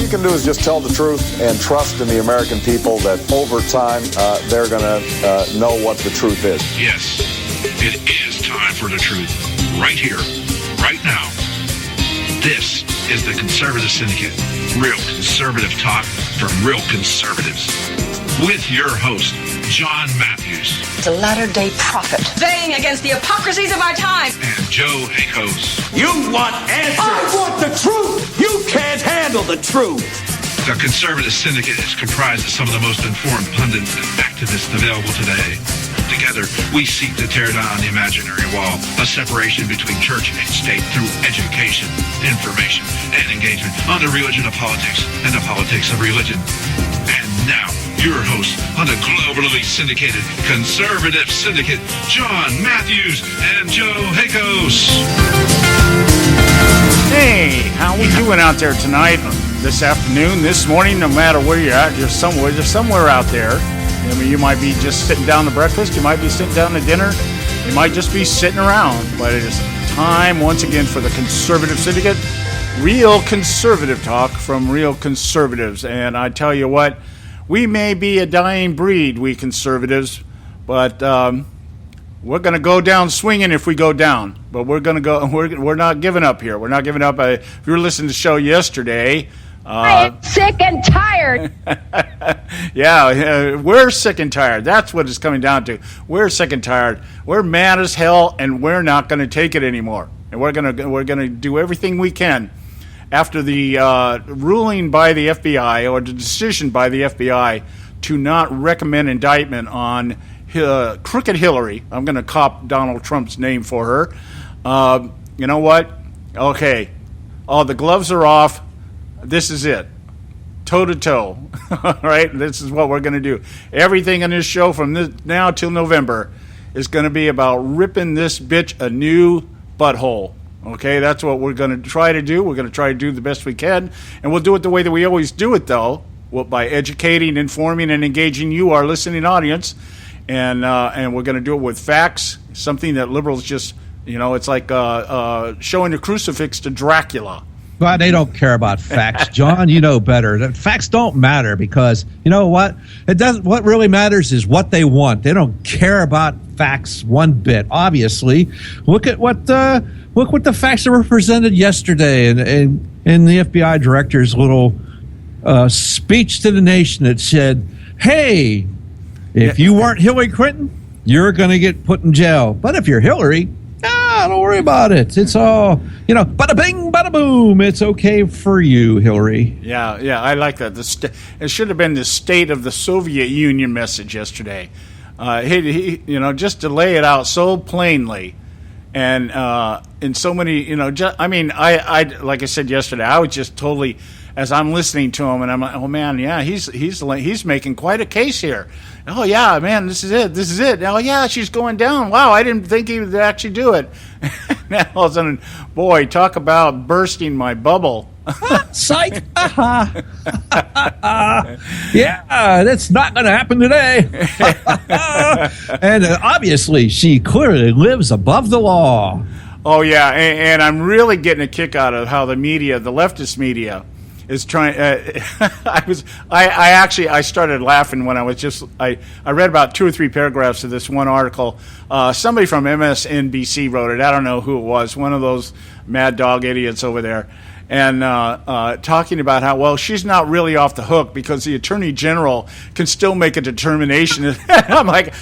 you can do is just tell the truth and trust in the American people that over time they're going to know what the truth is. Yes, it is time for the truth. Right here, right now. This is the Conservative Syndicate. Real conservative talk from real conservatives. With your host, John Matthews. The latter-day prophet. Baying against the hypocrisies of our time. And Joe Hakos. You want answers. I want the truth. You can't handle the truth. The Conservative Syndicate is comprised of some of the most informed pundits and activists available today. Together, we seek to tear down the imaginary wall, a separation between church and state through education, information, and engagement on the religion of politics and the politics of religion. And now, your hosts on the globally syndicated Conservative Syndicate, John Matthews and Joe Hakos. Hey, how we doing out there tonight, this afternoon, this morning, no matter where you're at, you're somewhere out there. I mean, you might be just sitting down to breakfast, you might be sitting down to dinner, you might just be sitting around, but it is time once again for the Conservative Syndicate, real conservative talk from real conservatives. And I tell you what, we may be a dying breed, we conservatives, but we're going to go down swinging if we go down. But we're not giving up here. We're not giving up. If you were listening to the show yesterday, I am sick and tired. Yeah, we're sick and tired. That's what it's coming down to. We're sick and tired. We're mad as hell, and we're not going to take it anymore. And we're gonna do everything we can. After the ruling by the FBI, or the decision by the FBI to not recommend indictment on Crooked Hillary, I'm going to cop Donald Trump's name for her. You know what? Okay, all the gloves are off. This is it. Toe to toe. All right? This is what we're going to do. Everything in this show from now till November is going to be about ripping this bitch a new butthole. Okay? That's what we're going to try to do. We're going to try to do the best we can. And we'll do it the way that we always do it, though, by educating, informing, and engaging you, our listening audience. And we're going to do it with facts, something that liberals just, it's like showing a crucifix to Dracula. Well, they don't care about facts, John. You know better. Facts don't matter because you know what? It doesn't. What really matters is what they want. They don't care about facts one bit. Obviously, look what the facts that were presented yesterday in the FBI director's little speech to the nation that said, "Hey, if you weren't Hillary Clinton, you're going to get put in jail. But if you're Hillary, don't worry about it. It's all, bada bing, bada boom. It's okay for you, Hillary." Yeah, I like that. It should have been the State of the Soviet Union message yesterday. He just to lay it out so plainly, and in so many, I like I said yesterday, I was just totally, as I'm listening to him, and I'm like, oh man, yeah, he's making quite a case here. Oh yeah, man, this is it. Oh yeah, she's going down. Wow, I didn't think he would actually do it. Now all of a sudden, boy, talk about bursting my bubble. Psych! Yeah, that's not going to happen today. And obviously, she clearly lives above the law. Oh yeah, and I'm really getting a kick out of how the media, the leftist media, is trying. I started laughing when I read about 2 or 3 paragraphs of this one article. Somebody from MSNBC wrote it. I don't know who it was. One of those mad dog idiots over there. And talking about how, well, she's not really off the hook because the Attorney General can still make a determination. I'm like,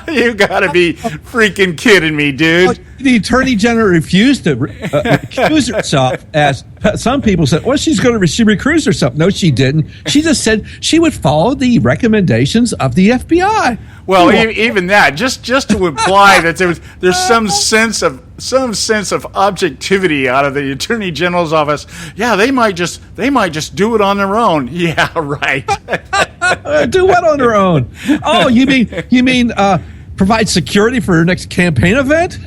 you got to be freaking kidding me, dude. The Attorney General refused to recuse herself, as some people said, well, she recused herself. No, she didn't. She just said she would follow the recommendations of the FBI. Well, even that, just to imply that there's some sense of objectivity out of the Attorney General's office. Yeah, they might just do it on their own. Yeah, right. Do what on their own? Oh, you mean provide security for her next campaign event?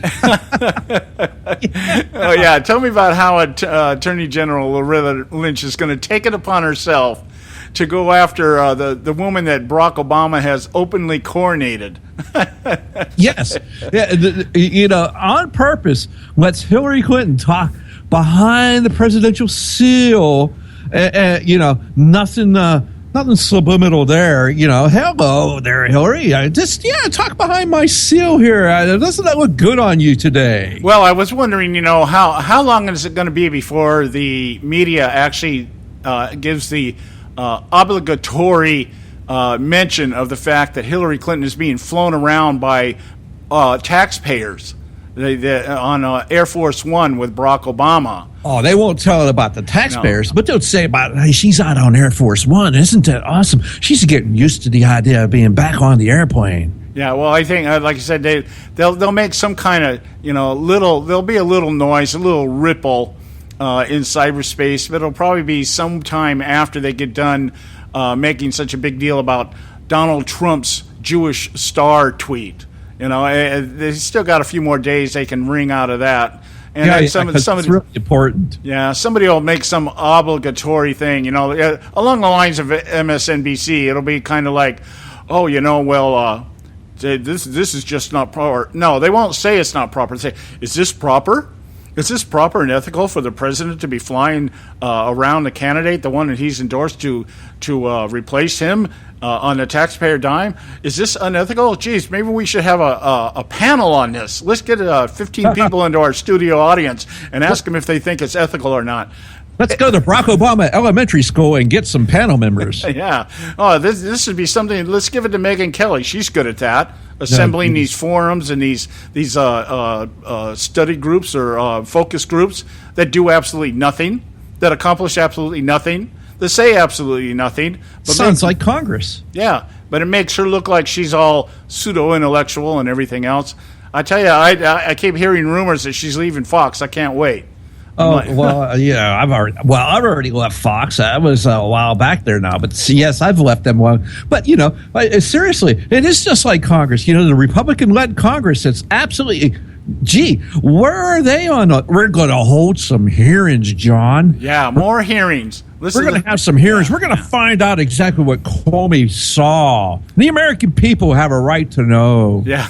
Oh yeah, tell me about how Attorney General Loretta Lynch is going to take it upon herself to go after the woman that Barack Obama has openly coronated. Yes. Yeah, on purpose, lets Hillary Clinton talk behind the presidential seal nothing. Nothing subliminal there, Hello there, Hillary. Talk behind my seal here. Doesn't that look good on you today? Well, I was wondering, how long is it going to be before the media actually gives the obligatory mention of the fact that Hillary Clinton is being flown around by taxpayers on Air Force One with Barack Obama. Oh, they won't tell it about the taxpayers, but they'll say about, hey, she's out on Air Force One. Isn't that awesome? She's getting used to the idea of being back on the airplane. Yeah, well, I think, like I said, they'll make some kind of, there'll be a little noise, a little ripple in cyberspace, but it'll probably be sometime after they get done making such a big deal about Donald Trump's Jewish star tweet. They still got a few more days they can wring out of that. And it's really important. Yeah, somebody will make some obligatory thing, along the lines of MSNBC. It'll be kind of like, this is just not proper. No, they won't say it's not proper. They say, is this proper? Is this proper and ethical for the president to be flying around the candidate, the one that he's endorsed to replace him on the taxpayer dime? Is this unethical? Geez, maybe we should have a panel on this. Let's get 15 people into our studio audience and ask them if they think it's ethical or not. Let's go to Barack Obama Elementary School and get some panel members. Yeah. Oh, this would be something. Let's give it to Megyn Kelly. She's good at that. Assembling these forums and these study groups or focus groups that do absolutely nothing, that accomplish absolutely nothing, that say absolutely nothing. But sounds like Congress. Yeah, but it makes her look like she's all pseudo-intellectual and everything else. I tell you, I keep hearing rumors that she's leaving Fox. I can't wait. Oh, well, yeah, I've already left Fox. I was a while back there now, but yes, I've left them one. But, seriously, it is just like Congress. The Republican-led Congress, it's absolutely, where are they on? We're going to hold some hearings, John. Yeah, more hearings. We're going to have some hearings. We're going to find out exactly what Comey saw. The American people have a right to know. Yeah.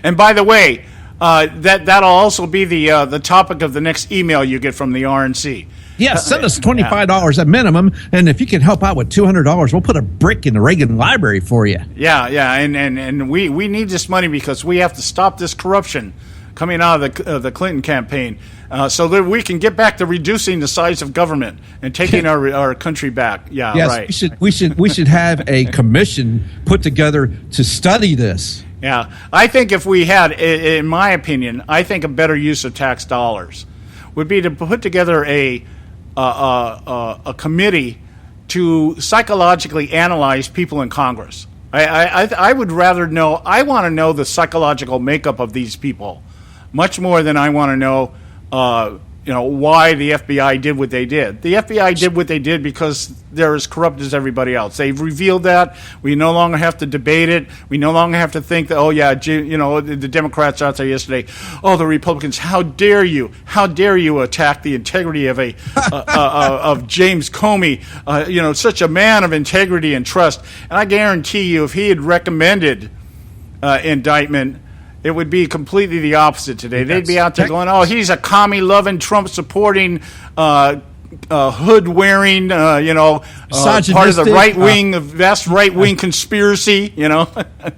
And by the way, that'll also be the topic of the next email you get from the RNC. Yes, send us $25 at minimum, and if you can help out with $200, we'll put a brick in the Reagan Library for you. Yeah, and we need this money because we have to stop this corruption coming out of the Clinton campaign, so that we can get back to reducing the size of government and taking our country back. Yeah, yes, right. We should have a commission put together to study this. Yeah, I think if we had, in my opinion, I think a better use of tax dollars would be to put together a committee to psychologically analyze people in Congress. I would rather know. I want to know the psychological makeup of these people, much more than I want to know why the FBI did what they did. The FBI did what they did because they're as corrupt as everybody else. They've revealed that. We no longer have to debate it. We no longer have to think that, the Democrats out there yesterday, the Republicans, how dare you attack the integrity of of James Comey, such a man of integrity and trust. And I guarantee you, if he had recommended indictment, it would be completely the opposite today. They'd be out there going, he's a commie-loving, Trump-supporting, hood-wearing, part of the right-wing, vast right-wing conspiracy,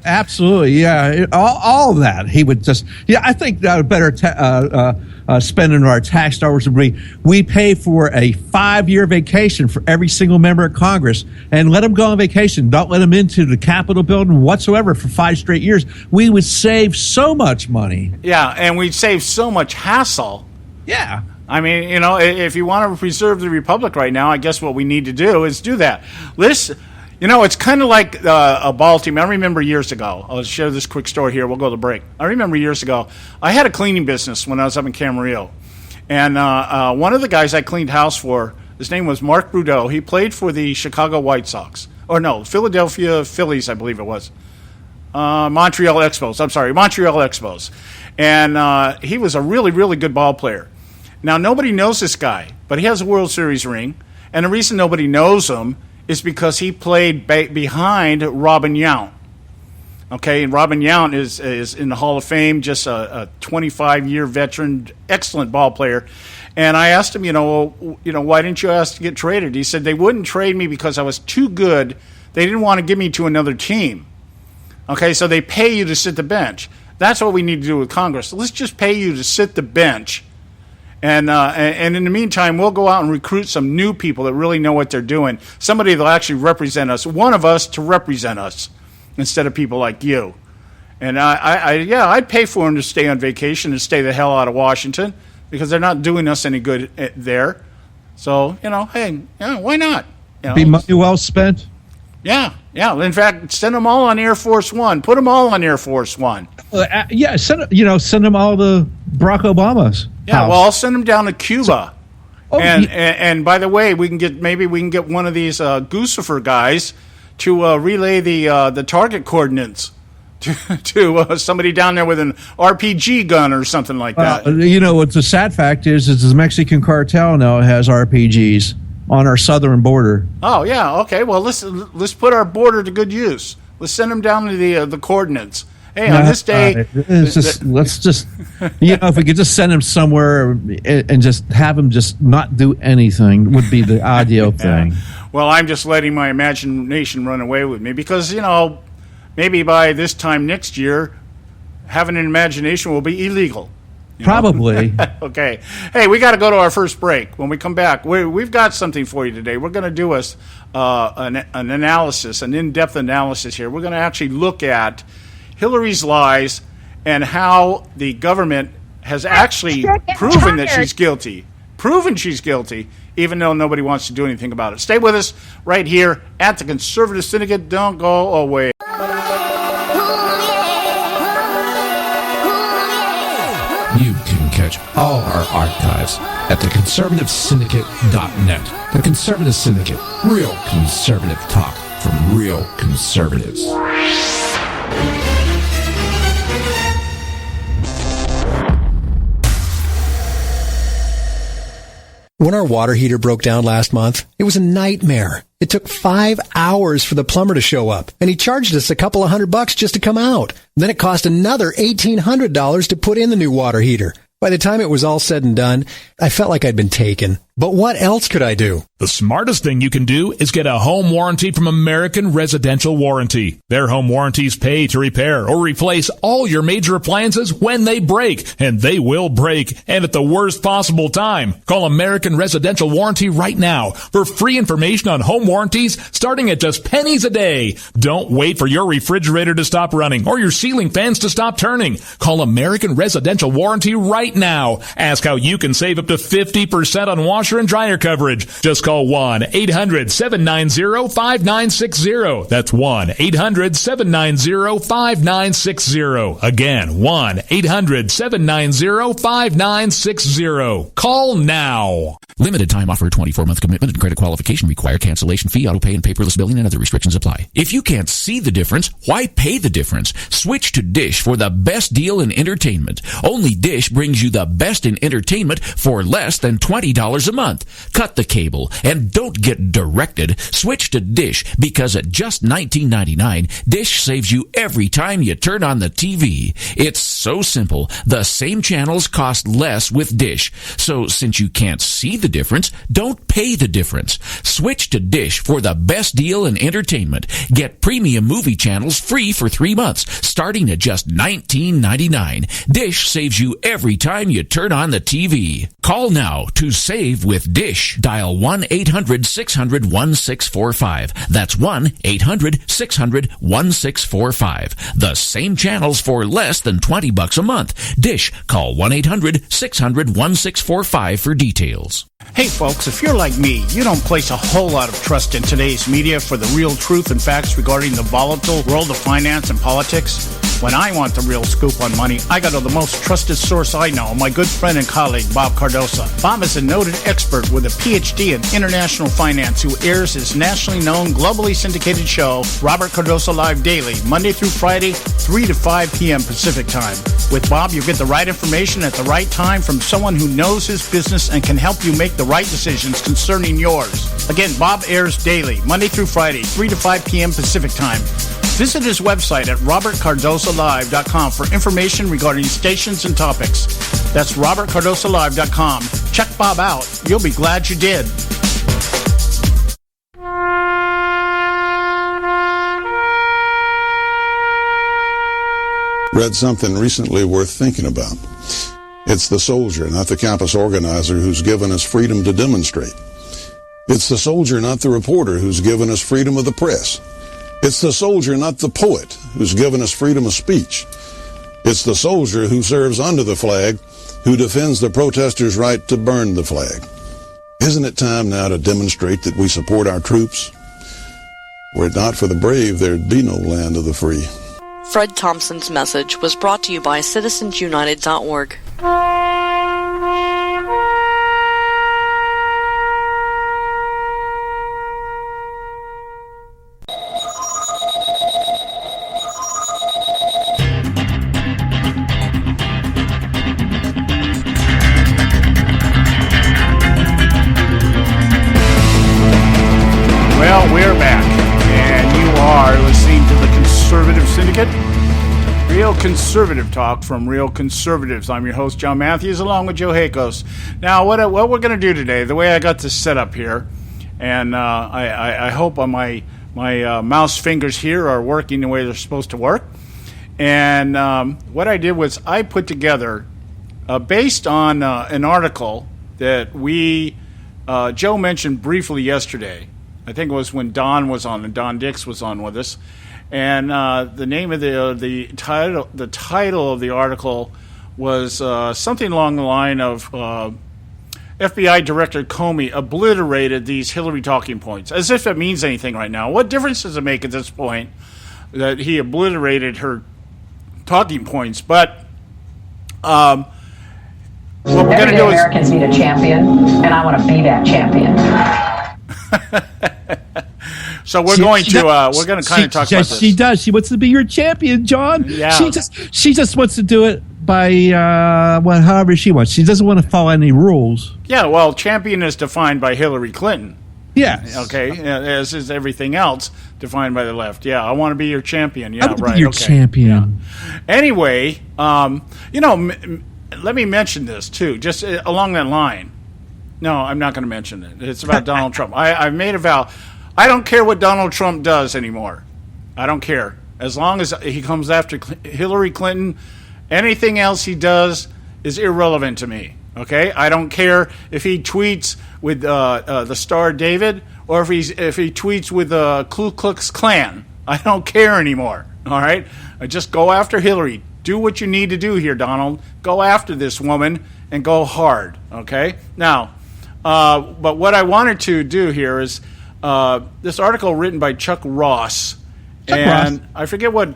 Absolutely, yeah. All of that. He would just, I think better spending our tax dollars would be, we pay for a 5-year vacation for every single member of Congress and let them go on vacation. Don't let them into the Capitol building whatsoever for 5 straight years. We would save so much money. Yeah, and we'd save so much hassle. Yeah. I mean, if you want to preserve the republic right now, I guess what we need to do is do that. It's kind of like a ball team. I remember years ago, I'll share this quick story here. We'll go to break. I remember years ago, I had a cleaning business when I was up in Camarillo. And one of the guys I cleaned house for, his name was Mark Brudeau. He played for the Chicago White Sox. Or no, Philadelphia Phillies, I believe it was. Montreal Expos. And he was a really, really good ball player. Now, nobody knows this guy, but he has a World Series ring. And the reason nobody knows him is because he played behind Robin Yount. Okay, and Robin Yount is in the Hall of Fame, just a 25-year veteran, excellent ball player. And I asked him, why didn't you ask to get traded? He said they wouldn't trade me because I was too good. They didn't want to give me to another team. Okay, so they pay you to sit the bench. That's what we need to do with Congress. Let's just pay you to sit the bench. And in the meantime, we'll go out and recruit some new people that really know what they're doing. Somebody that'll actually represent us. One of us to represent us instead of people like you. And I'd pay for them to stay on vacation and stay the hell out of Washington because they're not doing us any good there. So, hey, why not? Be money well spent. Yeah. In fact, send them all on Air Force One. Put them all on Air Force One. Send them all to Barack Obama's house. Well, I'll send them down to Cuba. And by the way, maybe we can get one of these Guccifer guys to relay the target coordinates to somebody down there with an RPG gun or something like that. What the sad fact is the Mexican cartel now has RPGs on our southern border. Oh yeah, okay. Well, let's put our border to good use. Let's send them down to the coordinates. Hey, on this day, let's just if we could just send them somewhere and just have them just not do anything would be the ideal thing. Well, I'm just letting my imagination run away with me because maybe by this time next year, having an imagination will be illegal. Probably. Okay. Hey, we got to go to our first break. When we come back, we've got something for you today. We're going to do an analysis, an in-depth analysis here. We're going to actually look at Hillary's lies and how the government has actually proven that she's guilty. Proven she's guilty, even though nobody wants to do anything about it. Stay with us right here at the Conservative Syndicate. Don't go away. You can catch all our archives at theconservativesyndicate.net. The Conservative Syndicate. Real conservative talk from real conservatives. When our water heater broke down last month, it was a nightmare. It took 5 hours for the plumber to show up, and he charged us a couple of $100 just to come out. Then it cost another $1,800 to put in the new water heater. By the time it was all said and done, I felt like I'd been taken. But what else could I do? The smartest thing you can do is get a home warranty from American Residential Warranty. Their home warranties pay to repair or replace all your major appliances when they break, and they will break, and at the worst possible time. Call American Residential Warranty right now for free information on home warranties starting at just pennies a day. Don't wait for your refrigerator to stop running or your ceiling fans to stop turning. Call American Residential Warranty right now. Ask how you can save up to 50% on washer and dryer coverage. Just call 1-800-790-5960. That's 1-800-790-5960. Again, 1-800-790-5960. Call now. Limited time offer, 24-month commitment and credit qualification require cancellation fee, auto pay, and paperless billing and other restrictions apply. If you can't see the difference, why pay the difference? Switch to Dish for the best deal in entertainment. Only Dish brings you the best in entertainment for less than $20 a month. Cut the cable and don't get directed. Switch to Dish because at just $19.99, Dish saves you every time you turn on the TV. It's so simple. The same channels cost less with Dish. So since you can't see the difference, don't pay the difference. Switch to Dish for the best deal in entertainment. Get premium movie channels free for 3 months, starting at just $19.99. Dish saves you every time you turn on the TV. Call now to save with Dish. Dial 1-800-600-1645. That's 1-800-600-1645. The same channels for less than $20 a month. Dish. Call 1-800-600-1645 for details. Hey folks, if you're like me, you don't place a whole lot of trust in today's media for the real truth and facts regarding the volatile world of finance and politics. When I want the real scoop on money, I go to the most trusted source I know, my good friend and colleague, Bob Cardoso. Bob is a noted expert with a PhD in international finance who airs his nationally known, globally syndicated show, Robert Cardoso Live Daily, Monday through Friday, 3 to 5 p.m. Pacific Time. With Bob, you get the right information at the right time from someone who knows his business and can help you make the right decisions concerning yours. Again, Bob airs daily, Monday through Friday, 3 to 5 p.m. Pacific Time. Visit his website at robertcardosalive.com for information regarding stations and topics. That's robertcardosalive.com. Check Bob out. You'll be glad you did. Read something recently worth thinking about. It's the soldier, not the campus organizer, who's given us freedom to demonstrate. It's the soldier, not the reporter, who's given us freedom of the press. It's the soldier, not the poet, who's given us freedom of speech. It's the soldier who serves under the flag, who defends the protesters' right to burn the flag. Isn't it time now to demonstrate that we support our troops? Were it not for the brave, there'd be no land of the free. Fred Thompson's message was brought to you by citizensunited.org. Well, we're back, and you are listening to the Conservative Syndicate. Real conservative talk from real conservatives. I'm your host, John Matthews, along with Joe Hakos. Now, what we're going to do today, the way I got this set up here, and I hope my mouse fingers here are working the way they're supposed to work. And what I did was I put together, based on an article that Joe mentioned briefly yesterday. I think it was when Don was on, and Don Dix was on with us. And the name of the title of the article was something along the line of FBI Director Comey obliterated these Hillary talking points, as if it means anything right now. What difference does it make at this point that he obliterated her talking points? But what we're going to do is Americans need a champion, and I want to be that champion. So we're going to kind of talk about this. She does. She wants to be your champion, John. Yeah. She just wants to do it by however she wants. She doesn't want to follow any rules. Yeah, well, champion is defined by Hillary Clinton. Yes. Okay, as is everything else defined by the left. Yeah, I want to be your champion. Yeah, I want to right. be your okay. champion. Yeah. Anyway, let me mention this too, just along that line. No, I'm not going to mention it. It's about Donald Trump. I've made a vow. I don't care what Donald Trump does anymore. I don't care. As long as he comes after Hillary Clinton, anything else he does is irrelevant to me. Okay? I don't care if he tweets with the Star David or if he tweets with the Ku Klux Klan. I don't care anymore. All right? I just go after Hillary. Do what you need to do here, Donald. Go after this woman and go hard. Okay? Now, but what I wanted to do here is this article written by Chuck Ross, Ross. I forget what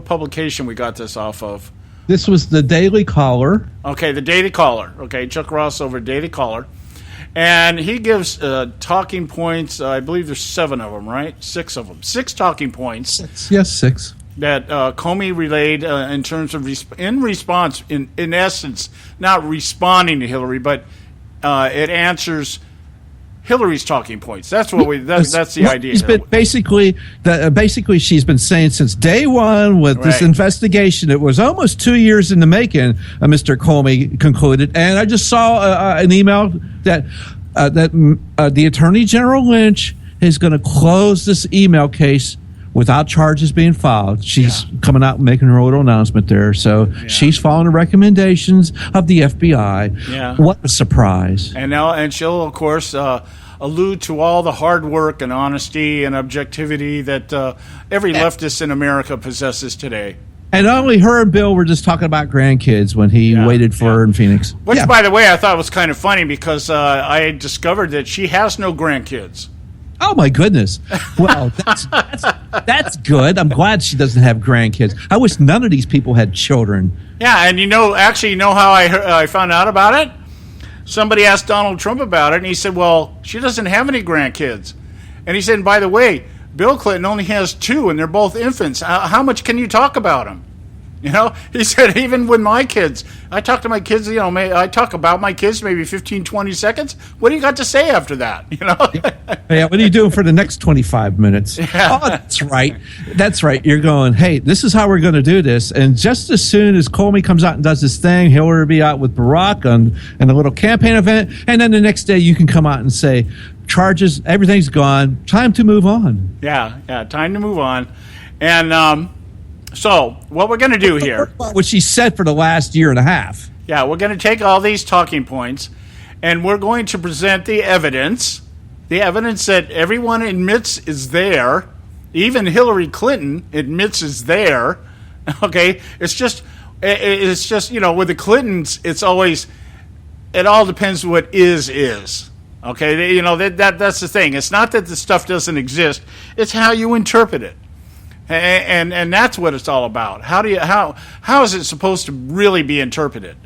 publication we got this off of. This was the Daily Caller. Okay, the Daily Caller. Okay, Chuck Ross over Daily Caller, and he gives talking points. I believe there's 7 of them, right? 6 of them. 6 talking points. 6. Yes, 6. That Comey relayed in terms of response, in essence, not responding to Hillary, but it answers Hillary's talking points. That's what that's the idea. Basically, she's been saying since day one with this investigation. It was almost 2 years in the making. Mr. Comey concluded, and I just saw an email that the Attorney General Lynch is going to close this email case without charges being filed. She's coming out and making her little announcement there. So she's following the recommendations of the FBI. Yeah. What a surprise. And she'll, of course, allude to all the hard work and honesty and objectivity that every leftist in America possesses today. And only her and Bill were just talking about grandkids when he waited for her in Phoenix. Which, by the way, I thought was kind of funny because I discovered that she has no grandkids. Oh my goodness! Well, that's good. I'm glad she doesn't have grandkids. I wish none of these people had children. Yeah, and you know how I found out about it? Somebody asked Donald Trump about it, and he said, "Well, she doesn't have any grandkids." And he said, and "By the way, Bill Clinton only has 2, and they're both infants. How much can you talk about them?" You know, he said, even with my kids, I talk to my kids, you know, I talk about my kids maybe 15, 20 seconds. What do you got to say after that? You know? Yeah, what are you doing for the next 25 minutes? Yeah. Oh, that's right. That's right. You're going, hey, this is how we're going to do this. And just as soon as Comey comes out and does his thing, Hillary will be out with Barack on a little campaign event. And then the next day you can come out and say, charges, everything's gone. Time to move on. Yeah, time to move on. And so what we're going to do here, what she said for the last year and a half. Yeah, we're going to take all these talking points, and we're going to present the evidence that everyone admits is there, even Hillary Clinton admits is there. Okay, it's just you know, with the Clintons, it's always, it all depends what is. Okay, you know, that's the thing. It's not that the stuff doesn't exist; it's how you interpret it. And that's what it's all about. How is it supposed to really be interpreted?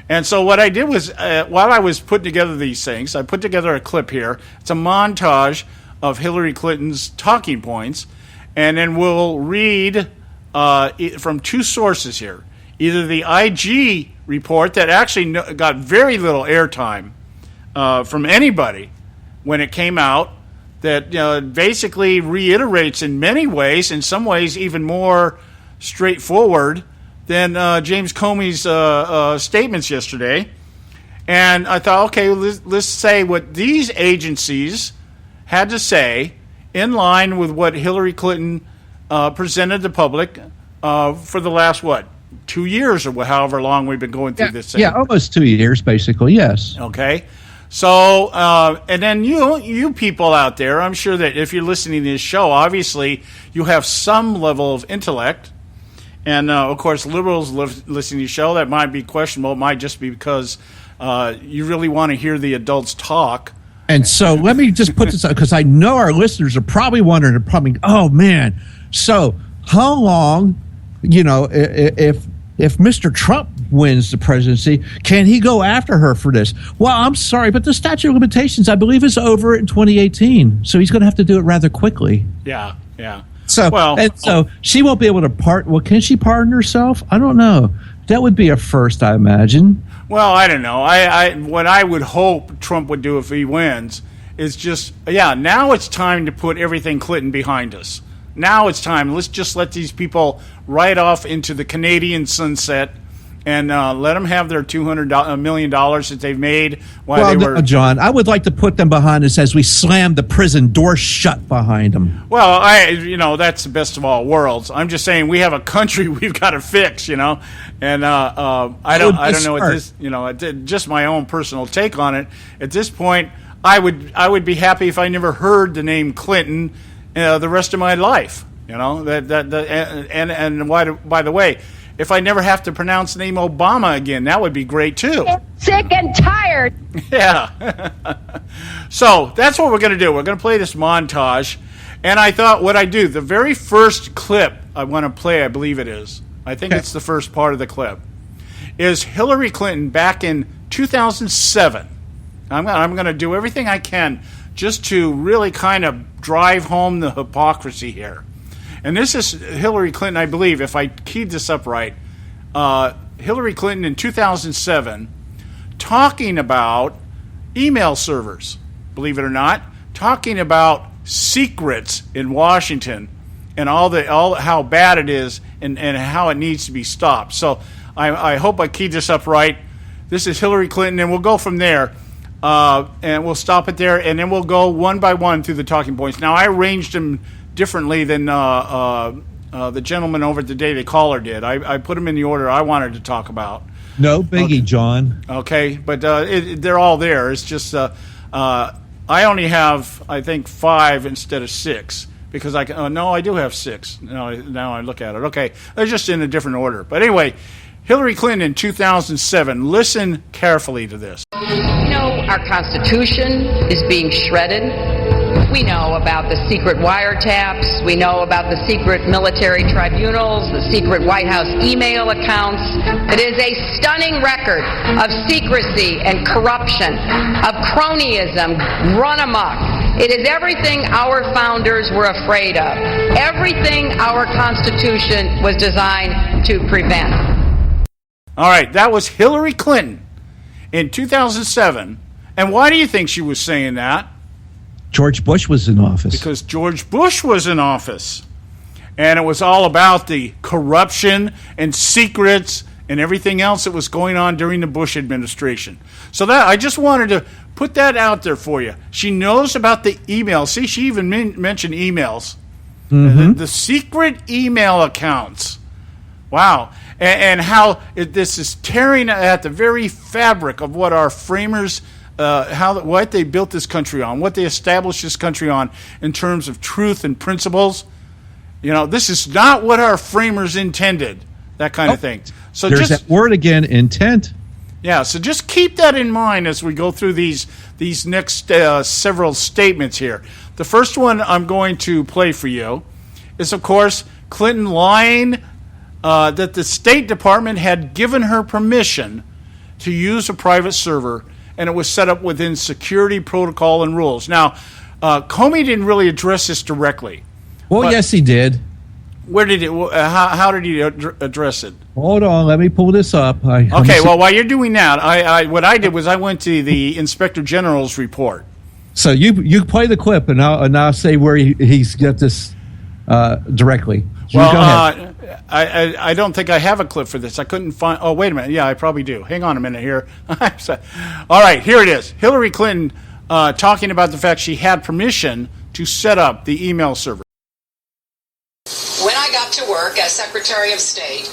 And so what I did was, while I was putting together these things, I put together a clip here. It's a montage of Hillary Clinton's talking points, and then we'll read from two sources here. Either the IG report that actually got very little airtime from anybody when it came out, that basically reiterates in many ways, in some ways even more straightforward than James Comey's statements yesterday. And I thought, okay, let's say what these agencies had to say in line with what Hillary Clinton presented the public for the last, 2 years or however long we've been going through this thing. Yeah, almost 2 years, basically, yes. Okay. So, and then you people out there, I'm sure that if you're listening to this show, obviously you have some level of intellect. And, of course, liberals listening to the show, that might be questionable. It might just be because you really want to hear the adults talk. And so let me just put this out, because I know our listeners are probably wondering, oh, man, so how long, if Mr. Trump wins the presidency, can he go after her for this? Well, I'm sorry, but the statute of limitations, I believe, is over in 2018. So he's going to have to do it rather quickly. Yeah. So she won't be able to Well, can she pardon herself? I don't know. That would be a first, I imagine. Well, I don't know. What I would hope Trump would do if he wins is just, now it's time to put everything Clinton behind us. Now it's time. Let's just let these people ride off into the Canadian sunset and let them have their $200 million that they've made while No, John, I would like to put them behind us as we slam the prison door shut behind them. Well, that's the best of all worlds. I'm just saying we have a country we've got to fix, and I don't know what this, just my own personal take on it. At this point, I would be happy if I never heard the name Clinton the rest of my life. By the way, if I never have to pronounce the name Obama again, that would be great too. Sick and tired. Yeah. So that's what we're going to do. We're going to play this montage. And I thought what I do, the very first clip I want to play, I believe it is, I think it's the first part of the clip, is Hillary Clinton back in 2007. I'm going to do everything I can just to really kind of drive home the hypocrisy here. And this is Hillary Clinton, I believe, if I keyed this up right, Hillary Clinton in 2007 talking about email servers, believe it or not, talking about secrets in Washington and all how bad it is and how it needs to be stopped. So I hope I keyed this up right. This is Hillary Clinton, and we'll go from there. And we'll stop it there, and then we'll go one by one through the talking points. Now, I arranged them differently than the gentleman over at the Daily Caller did. I put them in the order I wanted to talk about. No biggie, okay. John. Okay, but they're all there. It's just I only have, I think, 5 instead of 6 because I do have 6. Now I look at it. Okay, they're just in a different order. But anyway, Hillary Clinton in 2007. Listen carefully to this. Our Constitution is being shredded. We know about the secret wiretaps. We know about the secret military tribunals, the secret White House email accounts. It is a stunning record of secrecy and corruption, of cronyism run amok. It is everything our founders were afraid of. Everything our Constitution was designed attempt to prevent. All right, that was Hillary Clinton in 2007. And why do you think she was saying that? George Bush was in office. Because George Bush was in office. And it was all about the corruption and secrets and everything else that was going on during the Bush administration. So that I just wanted to put that out there for you. She knows about the emails. See, she even mentioned emails. Mm-hmm. The secret email accounts. Wow. And how this is tearing at the very fabric of what our framers, what they built this country on, what they established this country on in terms of truth and principles. You know, this is not what our framers intended, that kind of thing. So there's that word again, intent. Yeah, so just keep that in mind as we go through these next several statements here. The first one I'm going to play for you is, of course, Clinton lying that the State Department had given her permission to use a private server, and it was set up within security protocol and rules. Now, Comey didn't really address this directly. Well, yes, he did. Where did it? How did he address it? Hold on, let me pull this up. Okay, well, while you're doing that, what I did was I went to the Inspector General's report. So you play the clip, and I'll say where he's got this directly. So well, go ahead. I don't think I have a clip for this. I couldn't find. Oh, wait a minute. Yeah, I probably do. Hang on a minute here. All right, here it is. Hillary Clinton talking about the fact she had permission to set up the email server. When I got to work as Secretary of State,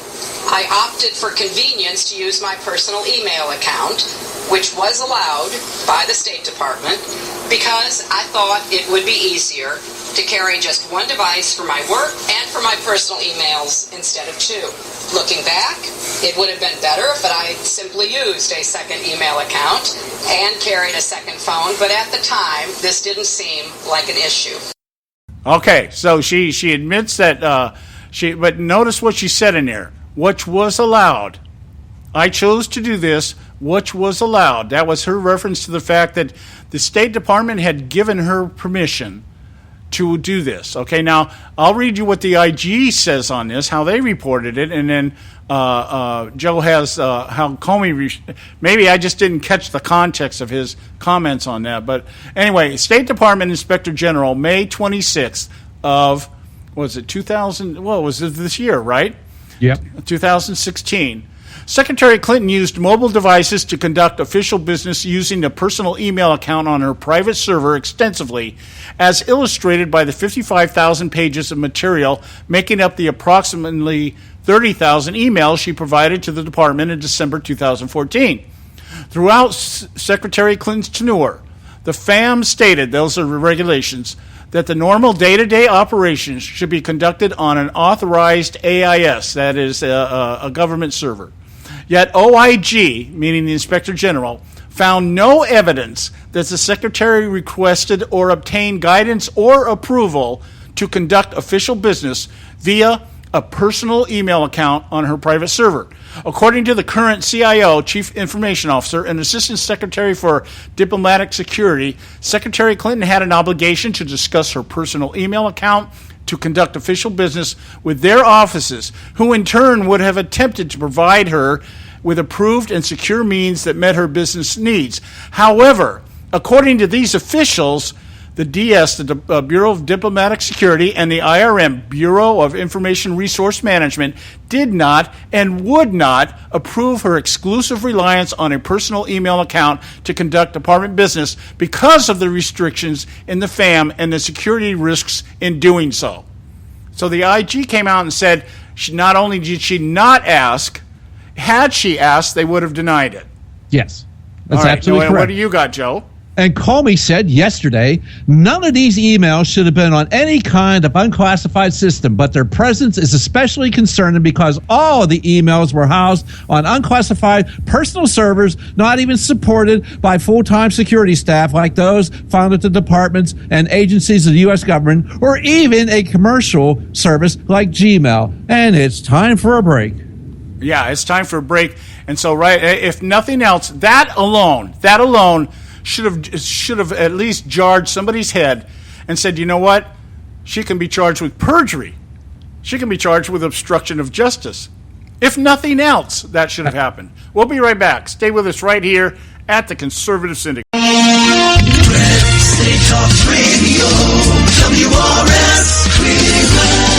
I opted for convenience to use my personal email account, which was allowed by the State Department, because I thought it would be easier to carry just one device for my work and for my personal emails instead of two. Looking back, it would have been better if I had simply used a second email account and carried a second phone, but at the time, this didn't seem like an issue. Okay, so she admits that but notice what she said in there, which was allowed. I chose to do this, which was allowed. That was her reference to the fact that the State Department had given her permission to do this. Okay, now I'll read you what the IG says on this, how they reported it, and then Joe has how Comey. Maybe I just didn't catch the context of his comments on that. But anyway, State Department Inspector General, May 26th of, was it 2000? Well, it was this year, right? Yep. 2016. Secretary Clinton used mobile devices to conduct official business using a personal email account on her private server extensively, as illustrated by the 55,000 pages of material making up the approximately 30,000 emails she provided to the department in December 2014. Throughout Secretary Clinton's tenure, the FAM stated, those are the regulations, that the normal day-to-day operations should be conducted on an authorized AIS, that is a government server. Yet OIG, meaning the Inspector General, found no evidence that the Secretary requested or obtained guidance or approval to conduct official business via a personal email account on her private server. According to the current CIO, Chief Information Officer, and Assistant Secretary for Diplomatic Security, Secretary Clinton had an obligation to discuss her personal email account to conduct official business with their offices, who in turn would have attempted to provide her with approved and secure means that met her business needs. However, according to these officials, the DS, the Bureau of Diplomatic Security, and the IRM, Bureau of Information Resource Management, did not and would not approve her exclusive reliance on a personal email account to conduct department business because of the restrictions in the FAM and the security risks in doing so. So the IG came out and said, not only did she not ask, had she asked, they would have denied it. Yes, that's all right, absolutely correct. What do you got, Joe? And Comey said yesterday, none of these emails should have been on any kind of unclassified system, but their presence is especially concerning because all of the emails were housed on unclassified personal servers, not even supported by full-time security staff like those found at the departments and agencies of the U.S. government, or even a commercial service like Gmail. And it's time for a break. Yeah, it's time for a break. And so, right, if nothing else, that alone should have at least jarred somebody's head and said, you know what? She can be charged with perjury. She can be charged with obstruction of justice. If nothing else, that should have happened. We'll be right back. Stay with us right here at the Conservative Syndicate. State Talk Radio, WRS Cleveland.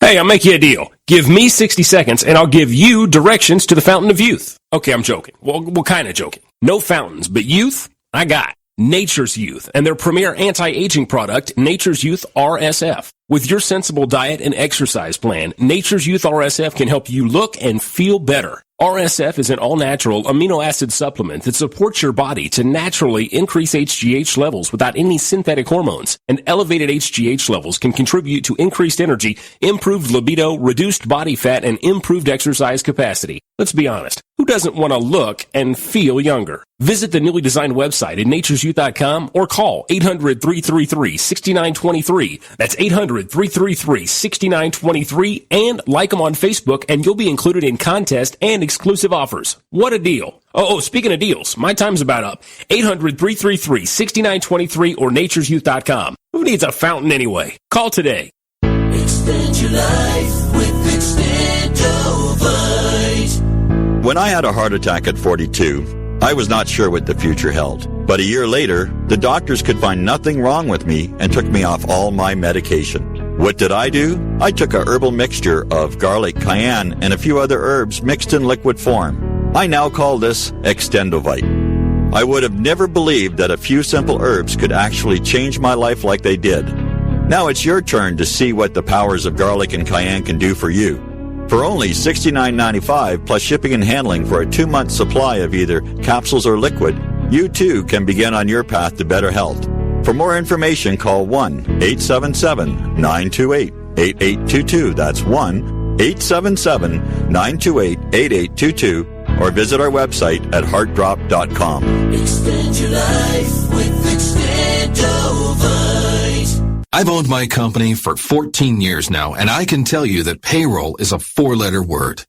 Hey, I'll make you a deal. Give me 60 seconds and I'll give you directions to the Fountain of Youth. Okay, I'm joking. Well, kind of joking. No fountains, but youth, I got Nature's Youth and their premier anti-aging product, Nature's Youth RSF. With your sensible diet and exercise plan, Nature's Youth RSF can help you look and feel better. RSF is an all-natural amino acid supplement that supports your body to naturally increase HGH levels without any synthetic hormones. And elevated HGH levels can contribute to increased energy, improved libido, reduced body fat, and improved exercise capacity. Let's be honest. Who doesn't want to look and feel younger? Visit the newly designed website at naturesyouth.com or call 800-333-6923. That's 800-333-6923 and like them on Facebook and you'll be included in contest and exclusive offers. What a deal. Oh, speaking of deals, my time's about up. 800-333-6923 or naturesyouth.com. Who needs a fountain anyway? Call today. Extend your life with Extendovite. When I had a heart attack at 42, I was not sure what the future held. But a year later, the doctors could find nothing wrong with me and took me off all my medication. What did I do? I took a herbal mixture of garlic, cayenne, and a few other herbs mixed in liquid form. I now call this Extendovite. I would have never believed that a few simple herbs could actually change my life like they did. Now it's your turn to see what the powers of garlic and cayenne can do for you. For only $69.95 plus shipping and handling for a 2-month supply of either capsules or liquid, you too can begin on your path to better health. For more information, call 1-877-928-8822. That's 1-877-928-8822. Or visit our website at heartdrop.com. Extend your life with Extendovite. I've owned my company for 14 years now, and I can tell you that payroll is a 4-letter word.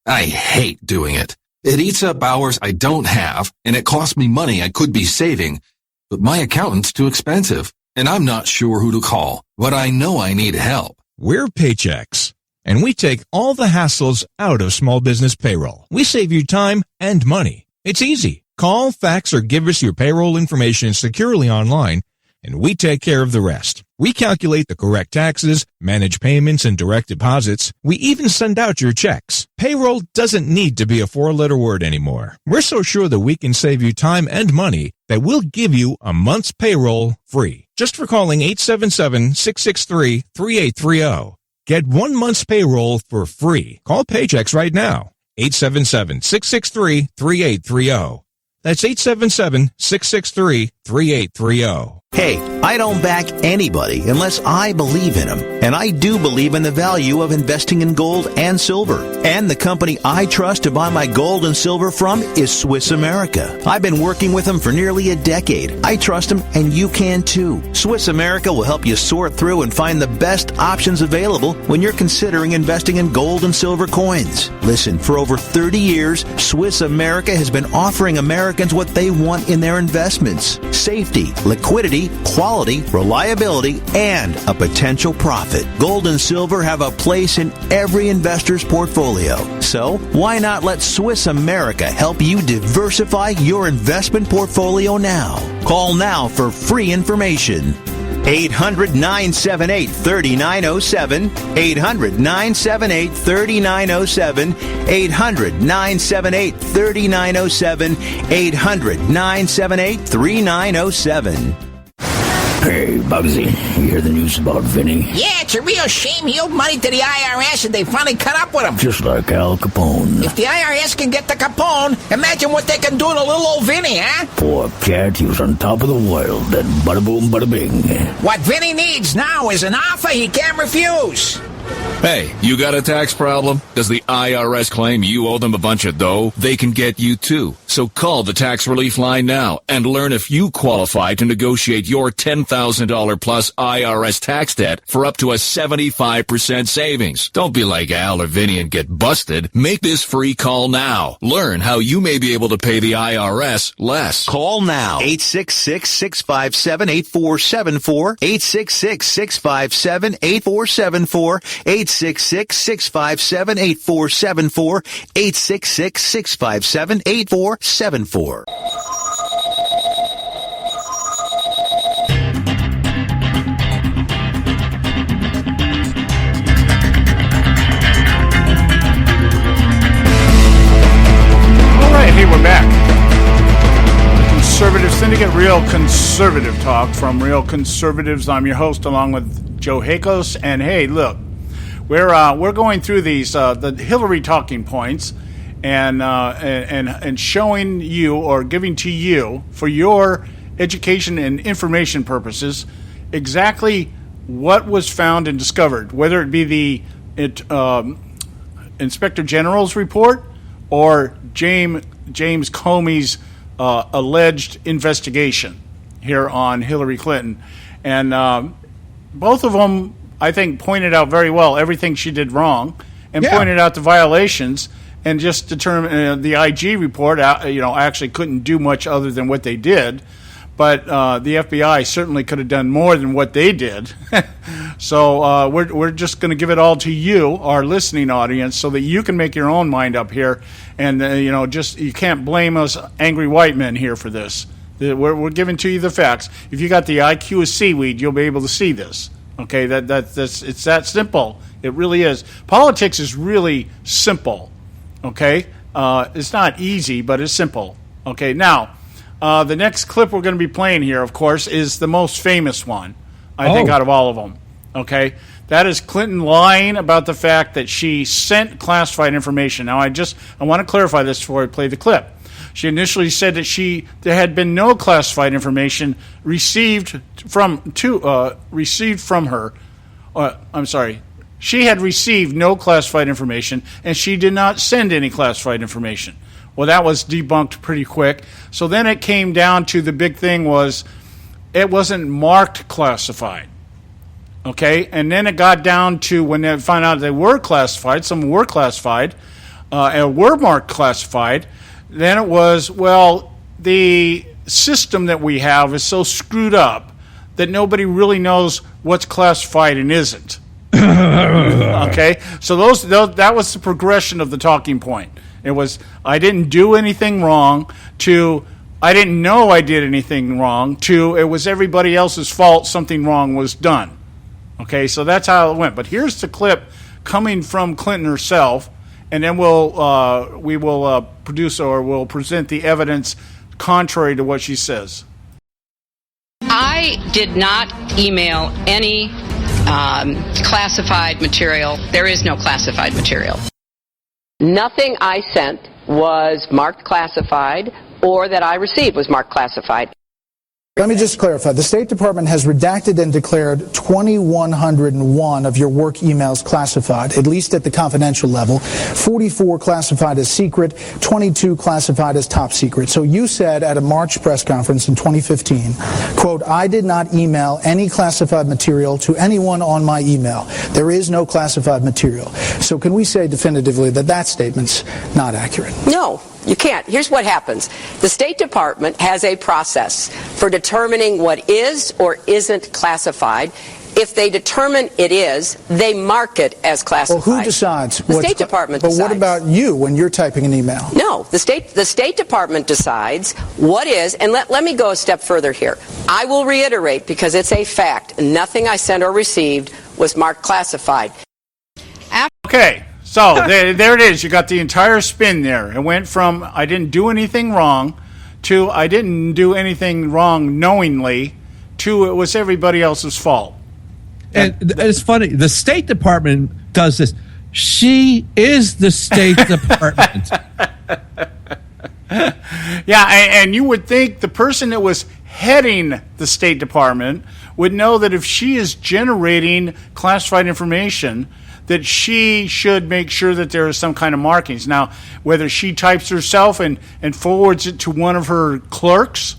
I hate doing it. It eats up hours I don't have, and it costs me money I could be saving. But my accountant's too expensive, and I'm not sure who to call, but I know I need help. We're Paychex, and we take all the hassles out of small business payroll. We save you time and money. It's easy. Call, fax, or give us your payroll information securely online, and we take care of the rest. We calculate the correct taxes, manage payments and direct deposits. We even send out your checks. Payroll doesn't need to be a 4-letter word anymore. We're so sure that we can save you time and money that we'll give you a month's payroll free. Just for calling 877-663-3830. Get 1 month's payroll for free. Call Paychex right now. 877-663-3830. That's 877-663-3830. Hey, I don't back anybody unless I believe in them. And I do believe in the value of investing in gold and silver. And the company I trust to buy my gold and silver from is Swiss America. I've been working with them for nearly a decade. I trust them, and you can too. Swiss America will help you sort through and find the best options available when you're considering investing in gold and silver coins. Listen, for over 30 years, Swiss America has been offering Americans what they want in their investments: safety, liquidity, quality, reliability, and a potential profit. Gold and silver have a place in every investor's portfolio. So why not let Swiss America help you diversify your investment portfolio now? Call now for free information. 800-978-3907, 800-978-3907, 800-978-3907, 800-978-3907. Hey, Bugsy, you hear the news about Vinny? Yeah, it's a real shame he owed money to the IRS and they finally cut up with him. Just like Al Capone. If the IRS can get to Capone, imagine what they can do to little old Vinny, huh? Poor cat, he was on top of the world, then bada boom, bada bing. What Vinny needs now is an offer he can't refuse. Hey, you got a tax problem? Does the IRS claim you owe them a bunch of dough? They can get you too. So call the tax relief line now and learn if you qualify to negotiate your $10,000 plus IRS tax debt for up to a 75% savings. Don't be like Al or Vinny and get busted. Make this free call now. Learn how you may be able to pay the IRS less. Call now. 866-657-8474, 866-657-8474, 866-657-8474, 866-657-8474. All right, hey, we're back. The Conservative Syndicate, real conservative talk from real conservatives. I'm your host, along with Joe Hakos. And hey, look, we're going through these the Hillary talking points, and showing you or giving to you for your education and information purposes exactly what was found and discovered, whether it be the Inspector General's report or James Comey's alleged investigation here on Hillary Clinton. And both of them, I think, pointed out very well everything she did wrong, and pointed out the violations, and just determined the IG report, actually couldn't do much other than what they did. But the FBI certainly could have done more than what they did. So we're just going to give it all to you, our listening audience, so that you can make your own mind up here. And you can't blame us angry white men here for this. We're giving to you the facts. If you got the IQ of seaweed, you'll be able to see this. Okay, it's that simple. It really is. Politics is really simple. Okay, it's not easy, but it's simple. Okay, now. The next clip we're going to be playing here, of course, is the most famous one, I think, out of all of them. Okay? That is Clinton lying about the fact that she sent classified information. Now, I want to clarify this before I play the clip. She initially said that there had been no classified information received from her. I'm sorry. She had received no classified information, and she did not send any classified information. Well, that was debunked pretty quick. So then it came down to the big thing was it wasn't marked classified. Okay? And then it got down to when they found out they were classified, some were classified, and were marked classified, then it was, well, the system that we have is so screwed up that nobody really knows what's classified and isn't. Okay? So that was the progression of the talking point. It was, I didn't do anything wrong, to, I didn't know I did anything wrong, to, it was everybody else's fault, something wrong was done. Okay, so that's how it went. But here's the clip coming from Clinton herself, and then we will produce or we'll present the evidence contrary to what she says. I did not email any classified material. There is no classified material. Nothing I sent was marked classified or that I received was marked classified. Let me just clarify. The State Department has redacted and declared 2,101 of your work emails classified, at least at the confidential level, 44 classified as secret, 22 classified as top secret. So you said at a March press conference in 2015, quote, I did not email any classified material to anyone on my email. There is no classified material. So can we say definitively that that statement's not accurate? No. You can't. Here's what happens. The State Department has a process for determining what is or isn't classified. If they determine it is, they mark it as classified. Well, who decides? The State Department decides. But what about you when you're typing an email? No, the State Department decides what is, and let me go a step further here. I will reiterate, because it's a fact, nothing I sent or received was marked classified. Okay. So there it is. You got the entire spin there. It went from I didn't do anything wrong to I didn't do anything wrong knowingly to it was everybody else's fault. And it's funny. The State Department does this. She is the State Department. Yeah, and you would think the person that was heading the State Department would know that if she is generating classified information, that she should make sure that there is some kind of markings. Now, whether she types herself and forwards it to one of her clerks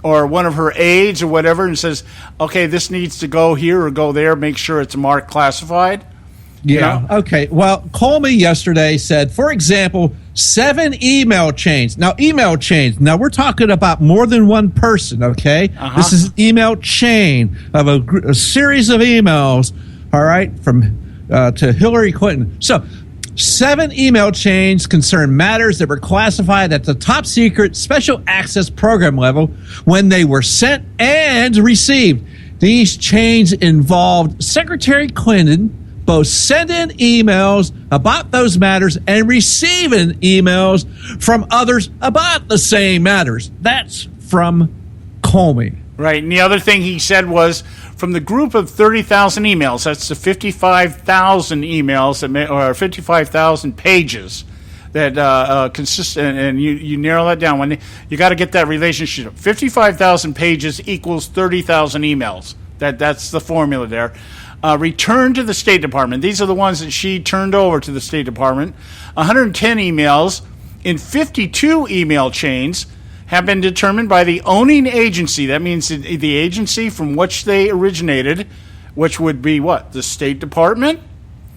or one of her aides or whatever and says, okay, this needs to go here or go there, make sure it's marked classified. Yeah, you know? Okay. Well, Comey yesterday said, for example, 7 email chains. Now, email chains. Now, we're talking about more than one person, okay? This is an email chain of a series of emails, all right, from to Hillary Clinton. So 7 email chains concern matters that were classified at the top secret special access program level when they were sent and received. These chains involved Secretary Clinton both sending emails about those matters and receiving emails from others about the same matters. That's from Comey. Right, and the other thing he said was from the group of 30,000 emails, that's the 55,000 emails, or 55,000 pages that consist, and you narrow that down. When you got to get that relationship. 55,000 pages equals 30,000 emails. That's the formula there. Returned to the State Department. These are the ones that she turned over to the State Department. 110 emails in 52 email chains have been determined by the owning agency. That means the agency from which they originated, which would be what? The State Department?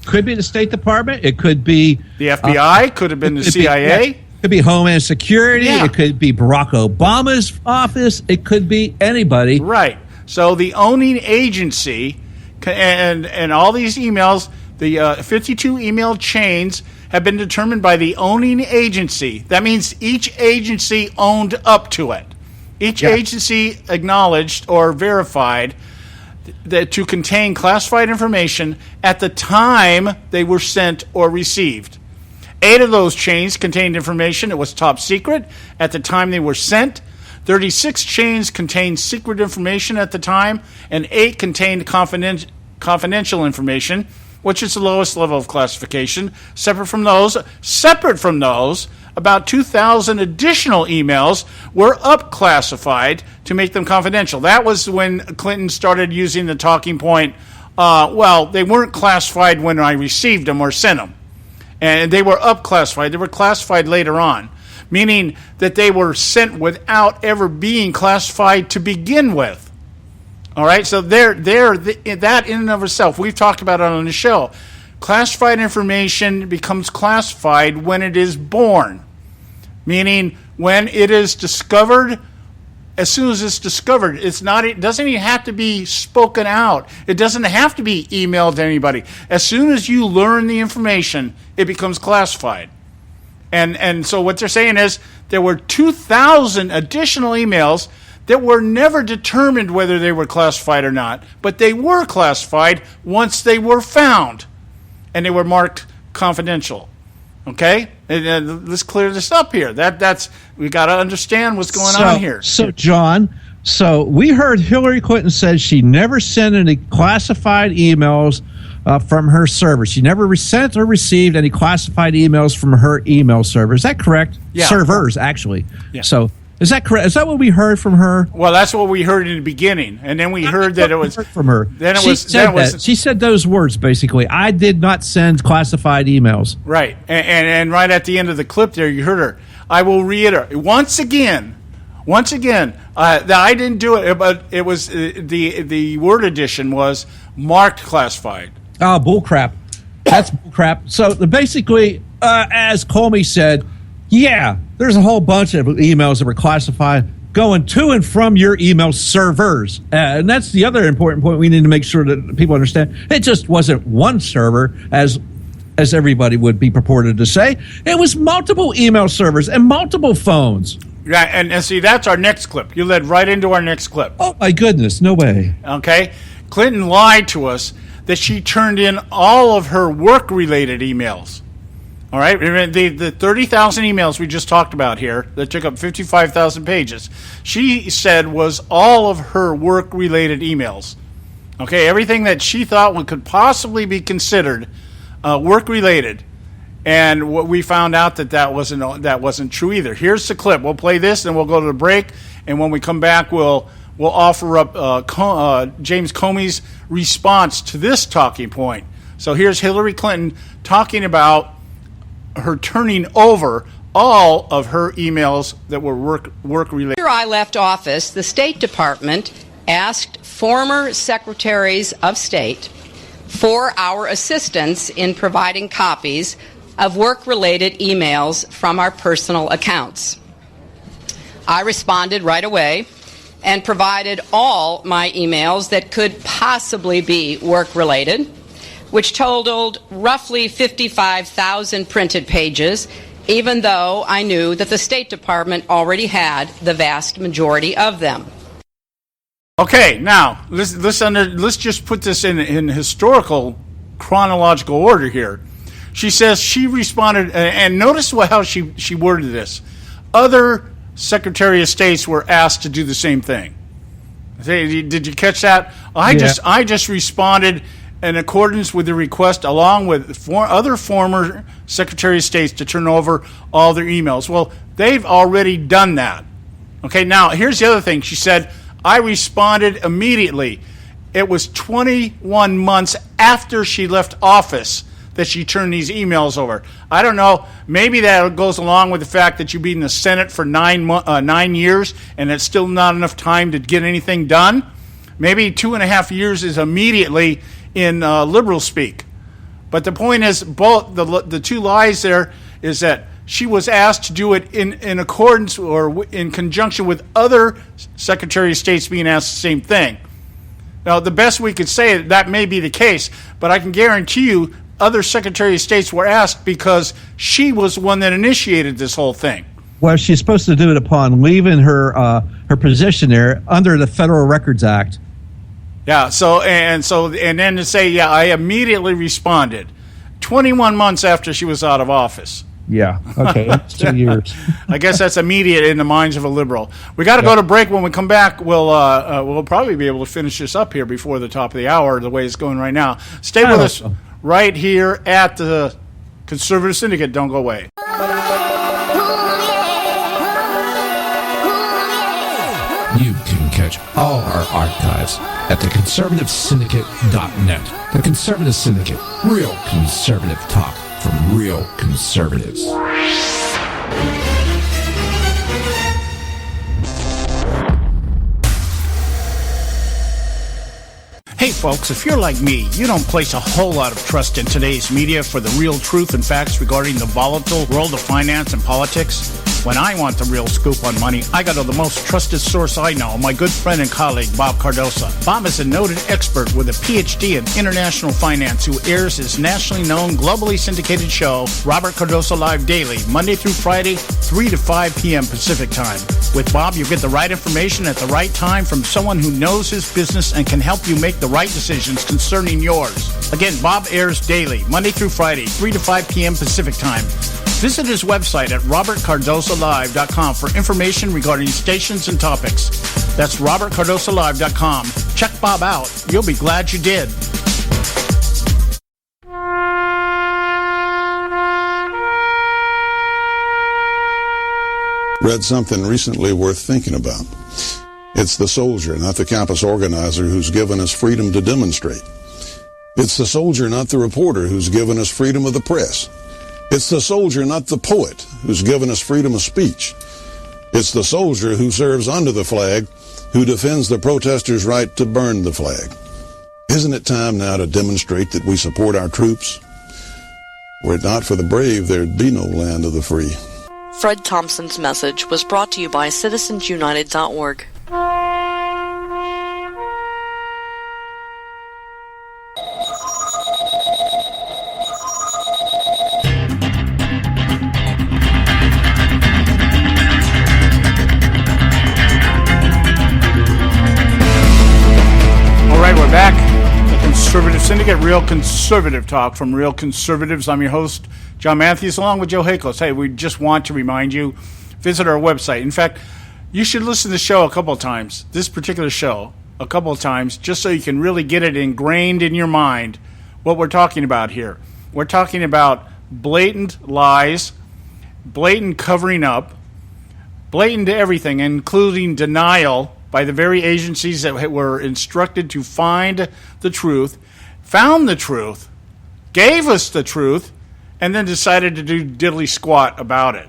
Could be the State Department. It could be the FBI. Could have been the CIA. It could be Homeland Security. Yeah. It could be Barack Obama's office. It could be anybody. Right. So the owning agency and all these emails, the 52 email chains have been determined by the owning agency. That means each agency owned up to it. Each agency acknowledged or verified that to contain classified information at the time they were sent or received. 8 of those chains contained information that was top secret at the time they were sent. 36 chains contained secret information at the time, and 8 contained confidential information, which is the lowest level of classification. Separate from those, about 2,000 additional emails were up-classified to make them confidential. That was when Clinton started using the talking point, they weren't classified when I received them or sent them. And they were up-classified. They were classified later on, meaning that they were sent without ever being classified to begin with. All right, so that in and of itself, we've talked about it on the show. Classified information becomes classified when it is born, meaning when it is discovered. As soon as it's discovered, it doesn't even have to be spoken out. It doesn't have to be emailed to anybody. As soon as you learn the information, it becomes classified. And so what they're saying is there were 2,000 additional emails that were never determined whether they were classified or not, but they were classified once they were found, and they were marked confidential. Okay, and let's clear this up here. That's we got to understand what's going on here. So, John, we heard Hillary Clinton said she never sent any classified emails from her server. She never sent or received any classified emails from her email server. Is that correct? Yeah. Servers, actually. Yeah. So. Is that correct? Is that what we heard from her? Well, that's what we heard in the beginning, and then we heard that it was from her. Then She said those words basically. I did not send classified emails. Right, and right at the end of the clip there, you heard her. I will reiterate once again. That I didn't do it, but it was the word addition was marked classified. Oh, bullcrap! That's bullcrap. So basically, as Comey said. Yeah, there's a whole bunch of emails that were classified going to and from your email servers. And that's the other important point we need to make sure that people understand. It just wasn't one server, as everybody would be purported to say. It was multiple email servers and multiple phones. Yeah, and see, that's our next clip. You led right into our next clip. Oh, my goodness, no way. Okay? Clinton lied to us that she turned in all of her work-related emails. All right, the 30,000 emails we just talked about here that took up 55,000 pages, she said was all of her work-related emails. Okay, everything that she thought could possibly be considered work-related, and what we found out that wasn't true either. Here's the clip. We'll play this, and we'll go to the break, and when we come back, we'll offer up James Comey's response to this talking point. So here's Hillary Clinton talking about her turning over all of her emails that were work-related. After I left office, the State Department asked former secretaries of state for our assistance in providing copies of work-related emails from our personal accounts. I responded right away and provided all my emails that could possibly be work-related. which totaled roughly 55,000 printed pages, even though I knew that the State Department already had the vast majority of them. Okay, now let's just put this in historical chronological order here. She says she responded, and notice how she worded this. Other Secretary of States were asked to do the same thing. Did you catch that? I just responded in accordance with the request, along with other former Secretary of States, to turn over all their emails. Well, they've already done that. Okay, now here's the other thing. She said, I responded immediately. It was 21 months after she left office that she turned these emails over. I don't know. Maybe that goes along with the fact that you've been in the Senate for 9 years and it's still not enough time to get anything done. Maybe 2.5 years is immediately in liberal speak. But the point is, both the two lies there is that she was asked to do it in accordance or in conjunction with other Secretary of States being asked the same thing. Now, the best we could say that may be the case, but I can guarantee you other Secretary of States were asked because she was the one that initiated this whole thing. Well, she's supposed to do it upon leaving her position there under the Federal Records Act. Yeah, and then to say, I immediately responded 21 months after she was out of office. Yeah, okay, that's 2 years. I guess that's immediate in the minds of a liberal. We got to go to break. When we come back, we'll probably be able to finish this up here before the top of the hour, the way it's going right now. Stay with us right here at the Conservative Syndicate. Don't go away. You can catch all our archives at theconservativesyndicate.net. The Conservative Syndicate. Real conservative talk from real conservatives. Hey folks, if you're like me, you don't place a whole lot of trust in today's media for the real truth and facts regarding the volatile world of finance and politics. When I want the real scoop on money, I go to the most trusted source I know, my good friend and colleague, Bob Cardoso. Bob is a noted expert with a PhD in international finance who airs his nationally known, globally syndicated show, Robert Cardoso Live Daily, Monday through Friday, 3 to 5 p.m. Pacific Time. With Bob, you get the right information at the right time from someone who knows his business and can help you make the right decisions concerning yours. Again, Bob airs daily, Monday through Friday, 3 to 5 p.m. Pacific Time. Visit his website at robertcardosolive.com for information regarding stations and topics. That's robertcardosolive.com. Check Bob out. You'll be glad you did. Read something recently worth thinking about. It's the soldier, not the campus organizer, who's given us freedom to demonstrate. It's the soldier, not the reporter, who's given us freedom of the press. It's the soldier, not the poet, who's given us freedom of speech. It's the soldier who serves under the flag, who defends the protesters' right to burn the flag. Isn't it time now to demonstrate that we support our troops? Were it not for the brave, there'd be no land of the free. Fred Thompson's message was brought to you by citizensunited.org. Conservative Syndicate, real conservative talk from real conservatives. I'm your host, John Matthews, along with Joe Hakos. Hey, we just want to remind you, visit our website. In fact, you should listen to the show a couple of times, this particular show, a couple of times, just so you can really get it ingrained in your mind what we're talking about here. We're talking about blatant lies, blatant covering up, blatant everything, including denial by the very agencies that were instructed to find the truth, found the truth, gave us the truth, and then decided to do diddly squat about it.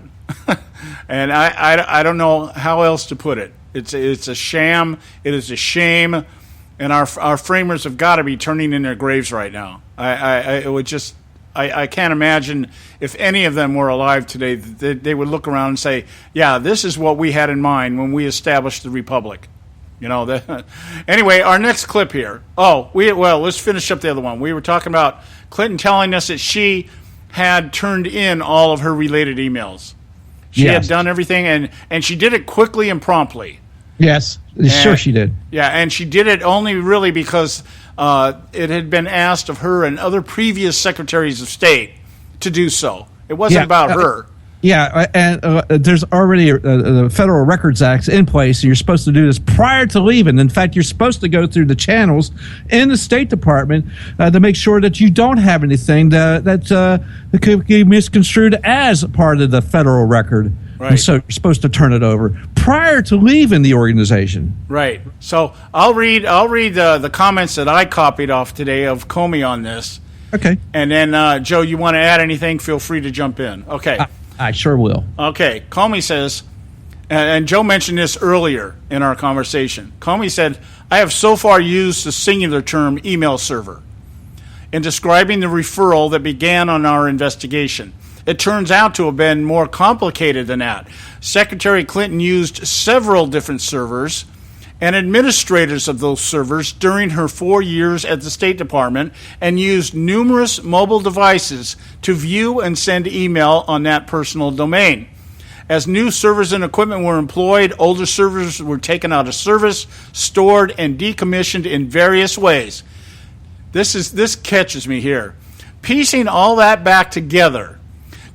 And I don't know how else to put it. It's a sham. It is a shame. And our framers have got to be turning in their graves right now. I can't imagine if any of them were alive today, they would look around and say, yeah, this is what we had in mind when we established the Republic. You know, anyway, our next clip here. Let's finish up the other one. We were talking about Clinton telling us that she had turned in all of her related emails. She had done everything, and she did it quickly and promptly. Yes, sure she did. Yeah, and she did it only really because it had been asked of her and other previous secretaries of state to do so. It wasn't about her. Yeah, and there's already the Federal Records Act in place, and you're supposed to do this prior to leaving. In fact, you're supposed to go through the channels in the State Department to make sure that you don't have anything that could be misconstrued as part of the federal record. Right. And so you're supposed to turn it over prior to leaving the organization. Right. So I'll read the comments that I copied off today of Comey on this. Okay. And then, Joe, you want to add anything, feel free to jump in. Okay. I sure will. Okay. Comey says, and Joe mentioned this earlier in our conversation. Comey said, I have so far used the singular term email server in describing the referral that began on our investigation. It turns out to have been more complicated than that. Secretary Clinton used several different servers and administrators of those servers during her 4 years at the State Department and used numerous mobile devices to view and send email on that personal domain. As new servers and equipment were employed, older servers were taken out of service, stored, and decommissioned in various ways. This catches me here. Piecing all that back together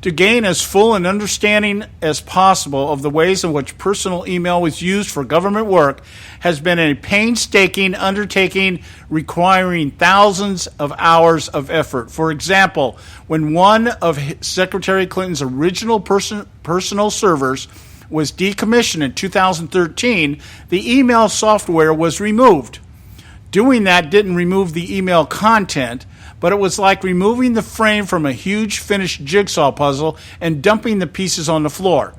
to gain as full an understanding as possible of the ways in which personal email was used for government work has been a painstaking undertaking requiring thousands of hours of effort. For example, when one of Secretary Clinton's original personal servers was decommissioned in 2013, the email software was removed. Doing that didn't remove the email content, but it was like removing the frame from a huge finished jigsaw puzzle and dumping the pieces on the floor.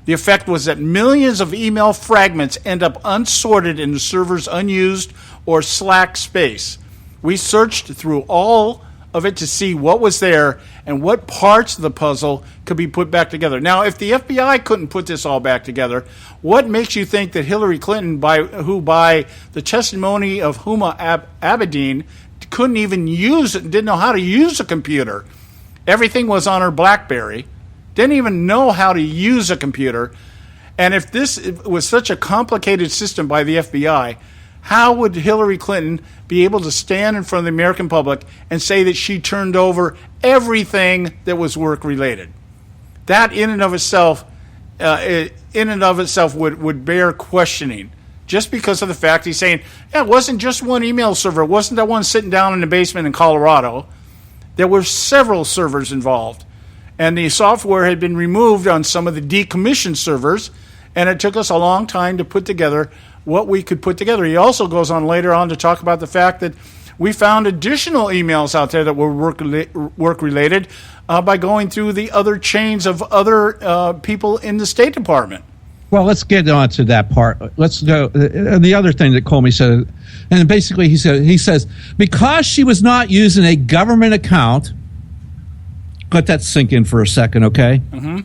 The effect was that millions of email fragments end up unsorted in the server's unused or slack space. We searched through all of it to see what was there and what parts of the puzzle could be put back together. Now, if the FBI couldn't put this all back together, what makes you think that Hillary Clinton, by the testimony of Huma Abedin, couldn't even didn't know how to use a computer? Everything was on her BlackBerry. Didn't even know how to use a computer. And if this was such a complicated system by the FBI, how would Hillary Clinton be able to stand in front of the American public and say that she turned over everything that was work-related? That in and of itself would bear questioning, just because of the fact he's saying, it wasn't just one email server. It wasn't that one sitting down in the basement in Colorado. There were several servers involved. And the software had been removed on some of the decommissioned servers, and it took us a long time to put together what we could put together. He also goes on later on to talk about the fact that we found additional emails out there that were work-related by going through the other chains of other people in the State Department. Well, let's get on to that part. Let's go. The other thing that Comey said, and basically he says, because she was not using a government account, let that sink in for a second, okay? Mm-hmm.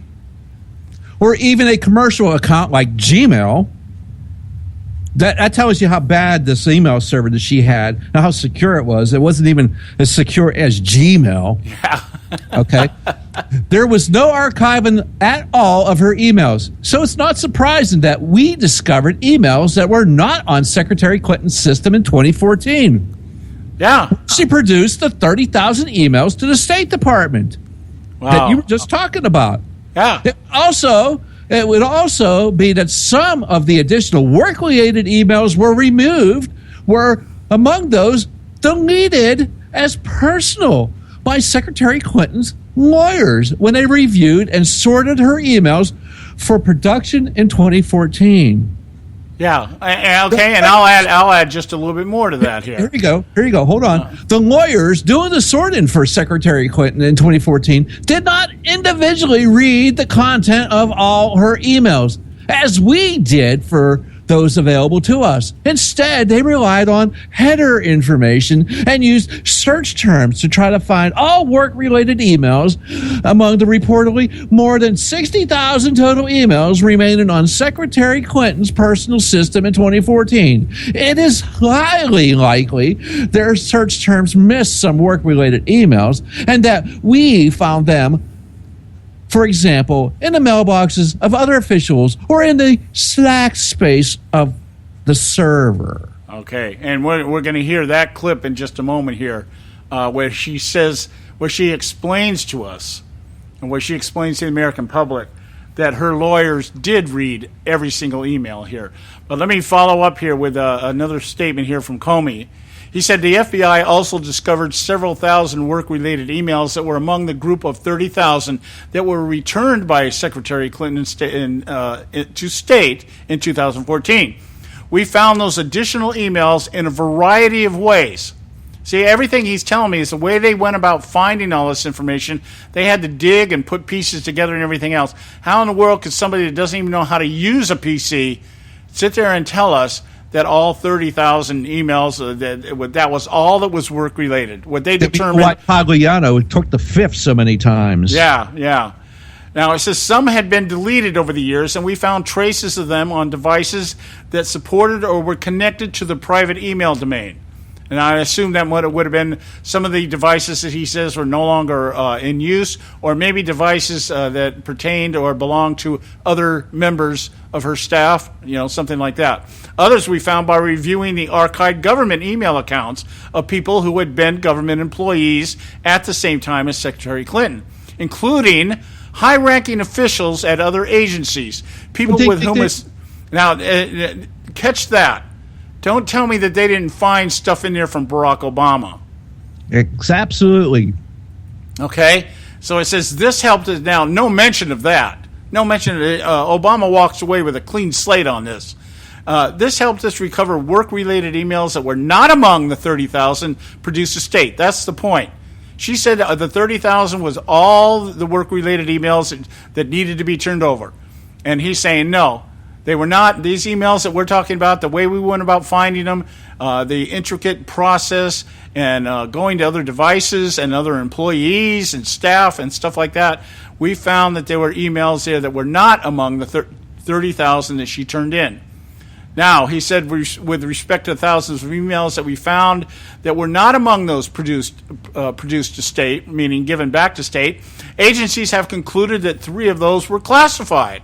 Or even a commercial account like Gmail, that tells you how bad this email server that she had, and how secure it was. It wasn't even as secure as Gmail. Yeah. Okay. There was no archiving at all of her emails. So it's not surprising that we discovered emails that were not on Secretary Clinton's system in 2014. Yeah. She produced the 30,000 emails to the State Department that you were just talking about. Yeah. It would also be that some of the additional work-related emails were among those deleted as personal by Secretary Clinton's lawyers when they reviewed and sorted her emails for production in 2014. Yeah. Okay, and I'll add just a little bit more to that here. Here you go. Hold on. The lawyers doing the sorting for Secretary Clinton in 2014 did not individually read the content of all her emails, as we did for those available to us. Instead, they relied on header information and used search terms to try to find all work-related emails among the reportedly more than 60,000 total emails remaining on Secretary Clinton's personal system in 2014. It is highly likely their search terms missed some work-related emails and that we found them, for example, in the mailboxes of other officials or in the Slack space of the server. Okay, and we're going to hear that clip in just a moment here, where she explains to us, and where she explains to the American public that her lawyers did read every single email here. But let me follow up here with another statement here from Comey. He said the FBI also discovered several thousand work-related emails that were among the group of 30,000 that were returned by Secretary Clinton to state in 2014. We found those additional emails in a variety of ways. See, everything he's telling me is the way they went about finding all this information. They had to dig and put pieces together and everything else. How in the world could somebody that doesn't even know how to use a PC sit there and tell us that all 30,000 emails, that was all that was work-related? What they determined... Like Pagliano took the fifth so many times. Yeah. Now, it says some had been deleted over the years, and we found traces of them on devices that supported or were connected to the private email domain. And I assume that would have been some of the devices that he says were no longer in use, or maybe devices that pertained or belonged to other members of her staff, something like that. Others we found by reviewing the archived government email accounts of people who had been government employees at the same time as Secretary Clinton, including high-ranking officials at other agencies, people with whom is... Now, catch that. Don't tell me that they didn't find stuff in there from Barack Obama. Absolutely. Okay? So it says this helped us. Now, no mention of that. No mention of it. Obama walks away with a clean slate on this. This helped us recover work-related emails that were not among the 30,000 produced to state. That's the point. She said the 30,000 was all the work-related emails that needed to be turned over. And he's saying no. They were not. These emails that we're talking about, the way we went about finding them, the intricate process and going to other devices and other employees and staff and stuff like that, we found that there were emails there that were not among the 30,000 that she turned in. Now, he said with respect to thousands of emails that we found that were not among those produced to state, meaning given back to state, agencies have concluded that 3 of those were classified.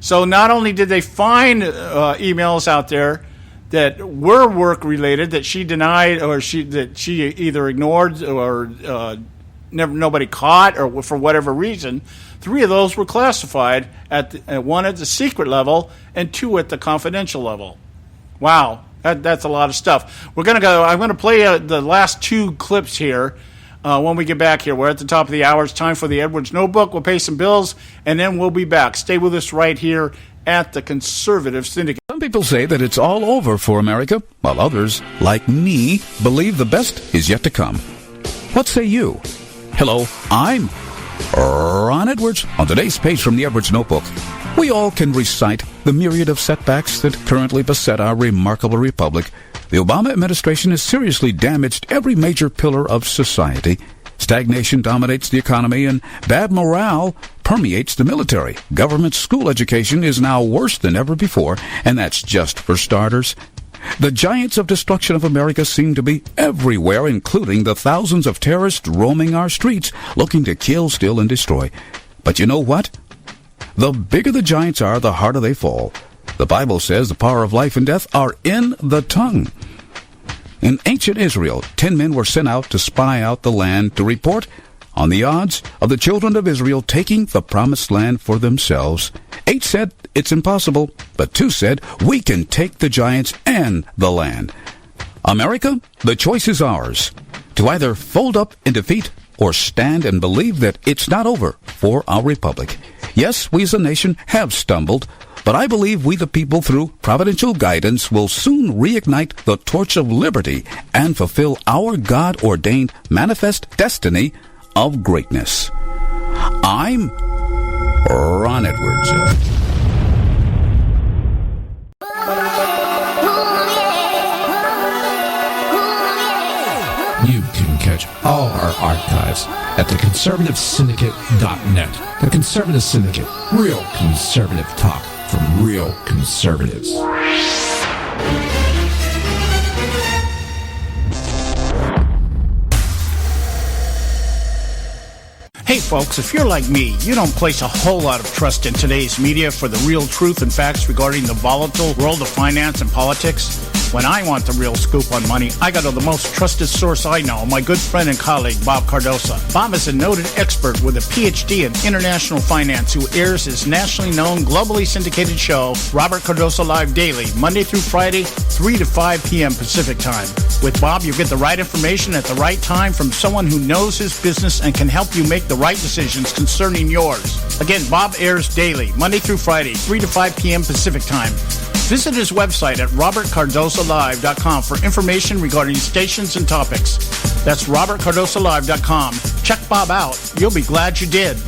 So not only did they find emails out there that were work-related that she denied or that she either ignored or nobody caught or for whatever reason, 3 of those were classified, one at the secret level and 2 at the confidential level. Wow, that's a lot of stuff. I'm going to play the last 2 clips here. When we get back here. We're at the top of the hour. It's time for the Edwards Notebook. We'll pay some bills, and then we'll be back. Stay with us right here at the Conservative Syndicate. Some people say that it's all over for America, while others, like me, believe the best is yet to come. What say you? Hello, I'm Ron Edwards. On today's page from the Edwards Notebook, we all can recite the myriad of setbacks that currently beset our remarkable republic. The Obama administration has seriously damaged every major pillar of society. Stagnation dominates the economy, and bad morale permeates the military. Government school education is now worse than ever before, and that's just for starters. The giants of destruction of America seem to be everywhere, including the thousands of terrorists roaming our streets, looking to kill, steal, and destroy. But you know what? The bigger the giants are, the harder they fall. The Bible says the power of life and death are in the tongue. In ancient Israel, 10 men were sent out to spy out the land to report on the odds of the children of Israel taking the promised land for themselves. 8 said it's impossible, but 2 said we can take the giants and the land. America, the choice is ours, to either fold up in defeat or stand and believe that it's not over for our republic. Yes, we as a nation have stumbled, but I believe we the people, through providential guidance, will soon reignite the torch of liberty and fulfill our God-ordained manifest destiny of greatness. I'm Ron Edwards. manage all our archives at theconservativesyndicate.net. The Conservative Syndicate. Real conservative talk from real conservatives. Hey folks, if you're like me, you don't place a whole lot of trust in today's media for the real truth and facts regarding the volatile world of finance and politics. When I want the real scoop on money, I go to the most trusted source I know, my good friend and colleague, Bob Cardoso. Bob is a noted expert with a PhD in international finance who airs his nationally known, globally syndicated show, Robert Cardoso Live Daily, Monday through Friday, 3 to 5 p.m. Pacific Time. With Bob, you get the right information at the right time from someone who knows his business and can help you make the right decisions concerning yours. Again, Bob airs daily, Monday through Friday, 3 to 5 p.m. Pacific Time. Visit his website at robertcardosolive.com for information regarding stations and topics. That's robertcardosolive.com. Check Bob out. You'll be glad you did.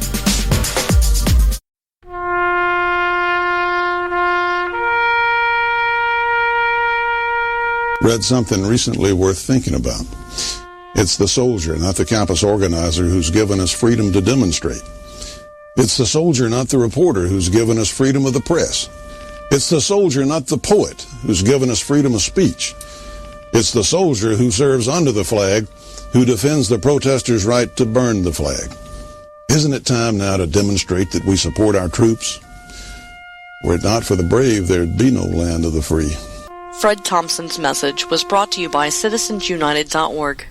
Read something recently worth thinking about. It's the soldier, not the campus organizer, who's given us freedom to demonstrate. It's the soldier, not the reporter, who's given us freedom of the press. It's the soldier, not the poet, who's given us freedom of speech. It's the soldier who serves under the flag, who defends the protesters' right to burn the flag. Isn't it time now to demonstrate that we support our troops? Were it not for the brave, there'd be no land of the free. Fred Thompson's message was brought to you by citizensunited.org.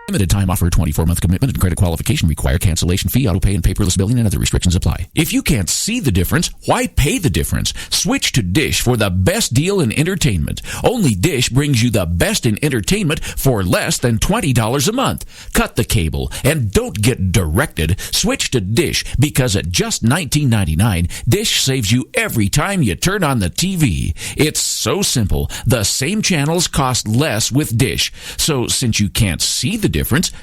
Limited time offer, 24-month commitment, and credit qualification require cancellation fee, auto pay, and paperless billing, and other restrictions apply. If you can't see the difference, why pay the difference? Switch to Dish for the best deal in entertainment. Only Dish brings you the best in entertainment for less than $20 a month. Cut the cable and don't get directed. Switch to Dish because at just $19.99, Dish saves you every time you turn on the TV. It's so simple. The same channels cost less with Dish. So since you can't see the difference,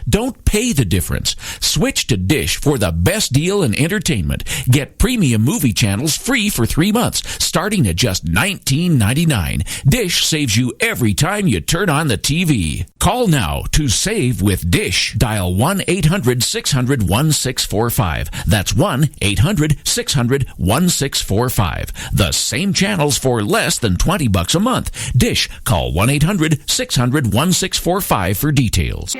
don't pay the difference. Switch to Dish for the best deal in entertainment. Get premium movie channels free for 3 months, starting at just $19.99. Dish saves you every time you turn on the TV. Call now to save with Dish. Dial 1-800-600-1645. That's 1-800-600-1645. The same channels for less than $20 a month. Dish. Call 1-800-600-1645 for details.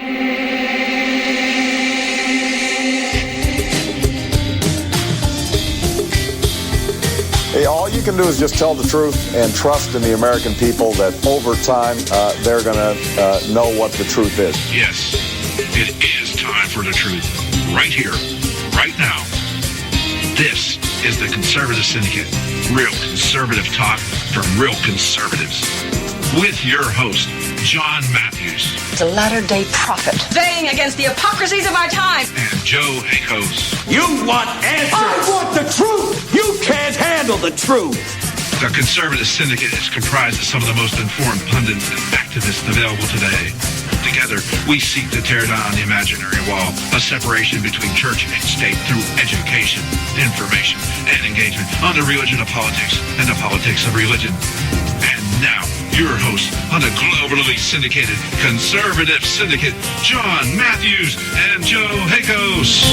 Hey, all you can do is just tell the truth and trust in the American people that over time they're going to know what the truth is. Yes, it is time for the truth. Right here, right now. This is the Conservative Syndicate. Real conservative talk from real conservatives. With your host, John Matthews. The latter-day prophet. Saying against the hypocrisies of our time. And Joe Hakos. You want answers. I want the truth. You can't handle the truth. The Conservative Syndicate is comprised of some of the most informed pundits and activists available today. Together, we seek to tear down the imaginary wall, a separation between church and state through education, information, and engagement on the religion of politics and the politics of religion. And now, your host on the globally syndicated Conservative Syndicate, John Matthews and Joe Hakos.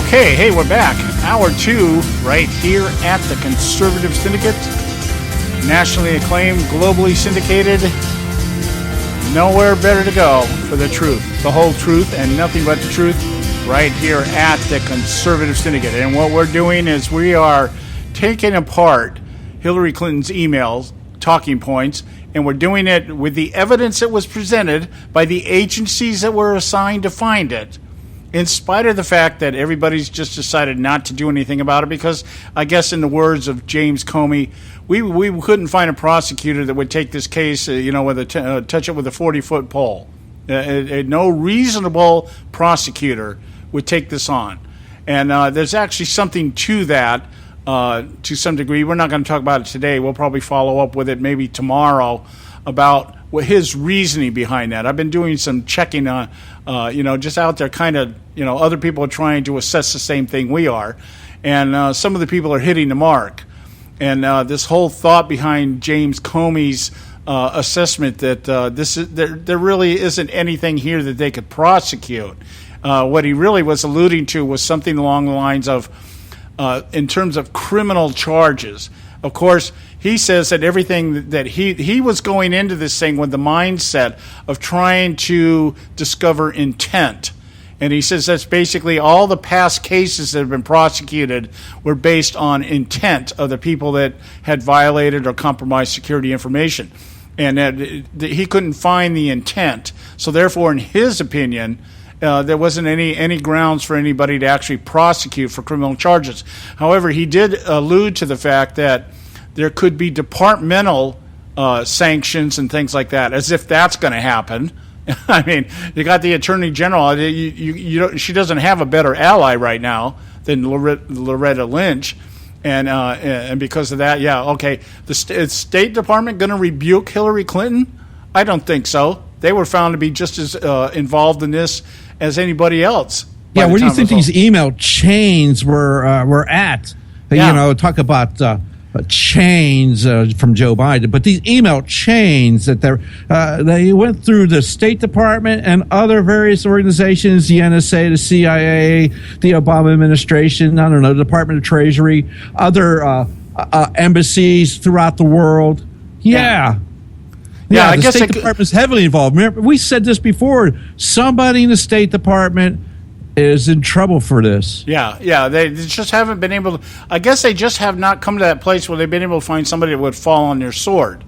Okay, hey, we're back. Hour 2 right here at the Conservative Syndicate. Nationally acclaimed, globally syndicated. Nowhere better to go for the truth. The whole truth and nothing but the truth right here at the Conservative Syndicate. And what we're doing is we are taking apart Hillary Clinton's emails, talking points, and we're doing it with the evidence that was presented by the agencies that were assigned to find it, in spite of the fact that everybody's just decided not to do anything about it because, I guess in the words of James Comey, we couldn't find a prosecutor that would take this case, with touch it with a 40-foot pole. No reasonable prosecutor would take this on. And there's actually something to that. To some degree. We're not going to talk about it today. We'll probably follow up with it maybe tomorrow about what his reasoning behind that. I've been doing some checking on, just out there kind of, other people are trying to assess the same thing we are. And some of the people are hitting the mark. And this whole thought behind James Comey's assessment that there really isn't anything here that they could prosecute. What he really was alluding to was something along the lines of, in terms of criminal charges. Of course, he says that everything that he was going into this thing with the mindset of trying to discover intent. And he says that's basically all the past cases that have been prosecuted were based on intent of the people that had violated or compromised security information. And he couldn't find the intent. So therefore, in his opinion, there wasn't any grounds for anybody to actually prosecute for criminal charges. However, he did allude to the fact that there could be departmental sanctions and things like that, as if that's going to happen. I mean, you got the Attorney General. She doesn't have a better ally right now than Loretta Lynch. And because of that, is State Department going to rebuke Hillary Clinton? I don't think so. They were found to be just as involved in this as anybody else. Yeah, where do you think these email chains were at? Yeah. Talk about chains from Joe Biden, but these email chains that they went through the State Department and other various organizations, the NSA, the CIA, the Obama administration, I don't know, the Department of Treasury, other embassies throughout the world. Yeah, I the guess State Department's heavily involved. Remember, we said this before. Somebody in the State Department is in trouble for this. Yeah. They just haven't been able to. I guess they just have not come to that place where they've been able to find somebody that would fall on their sword.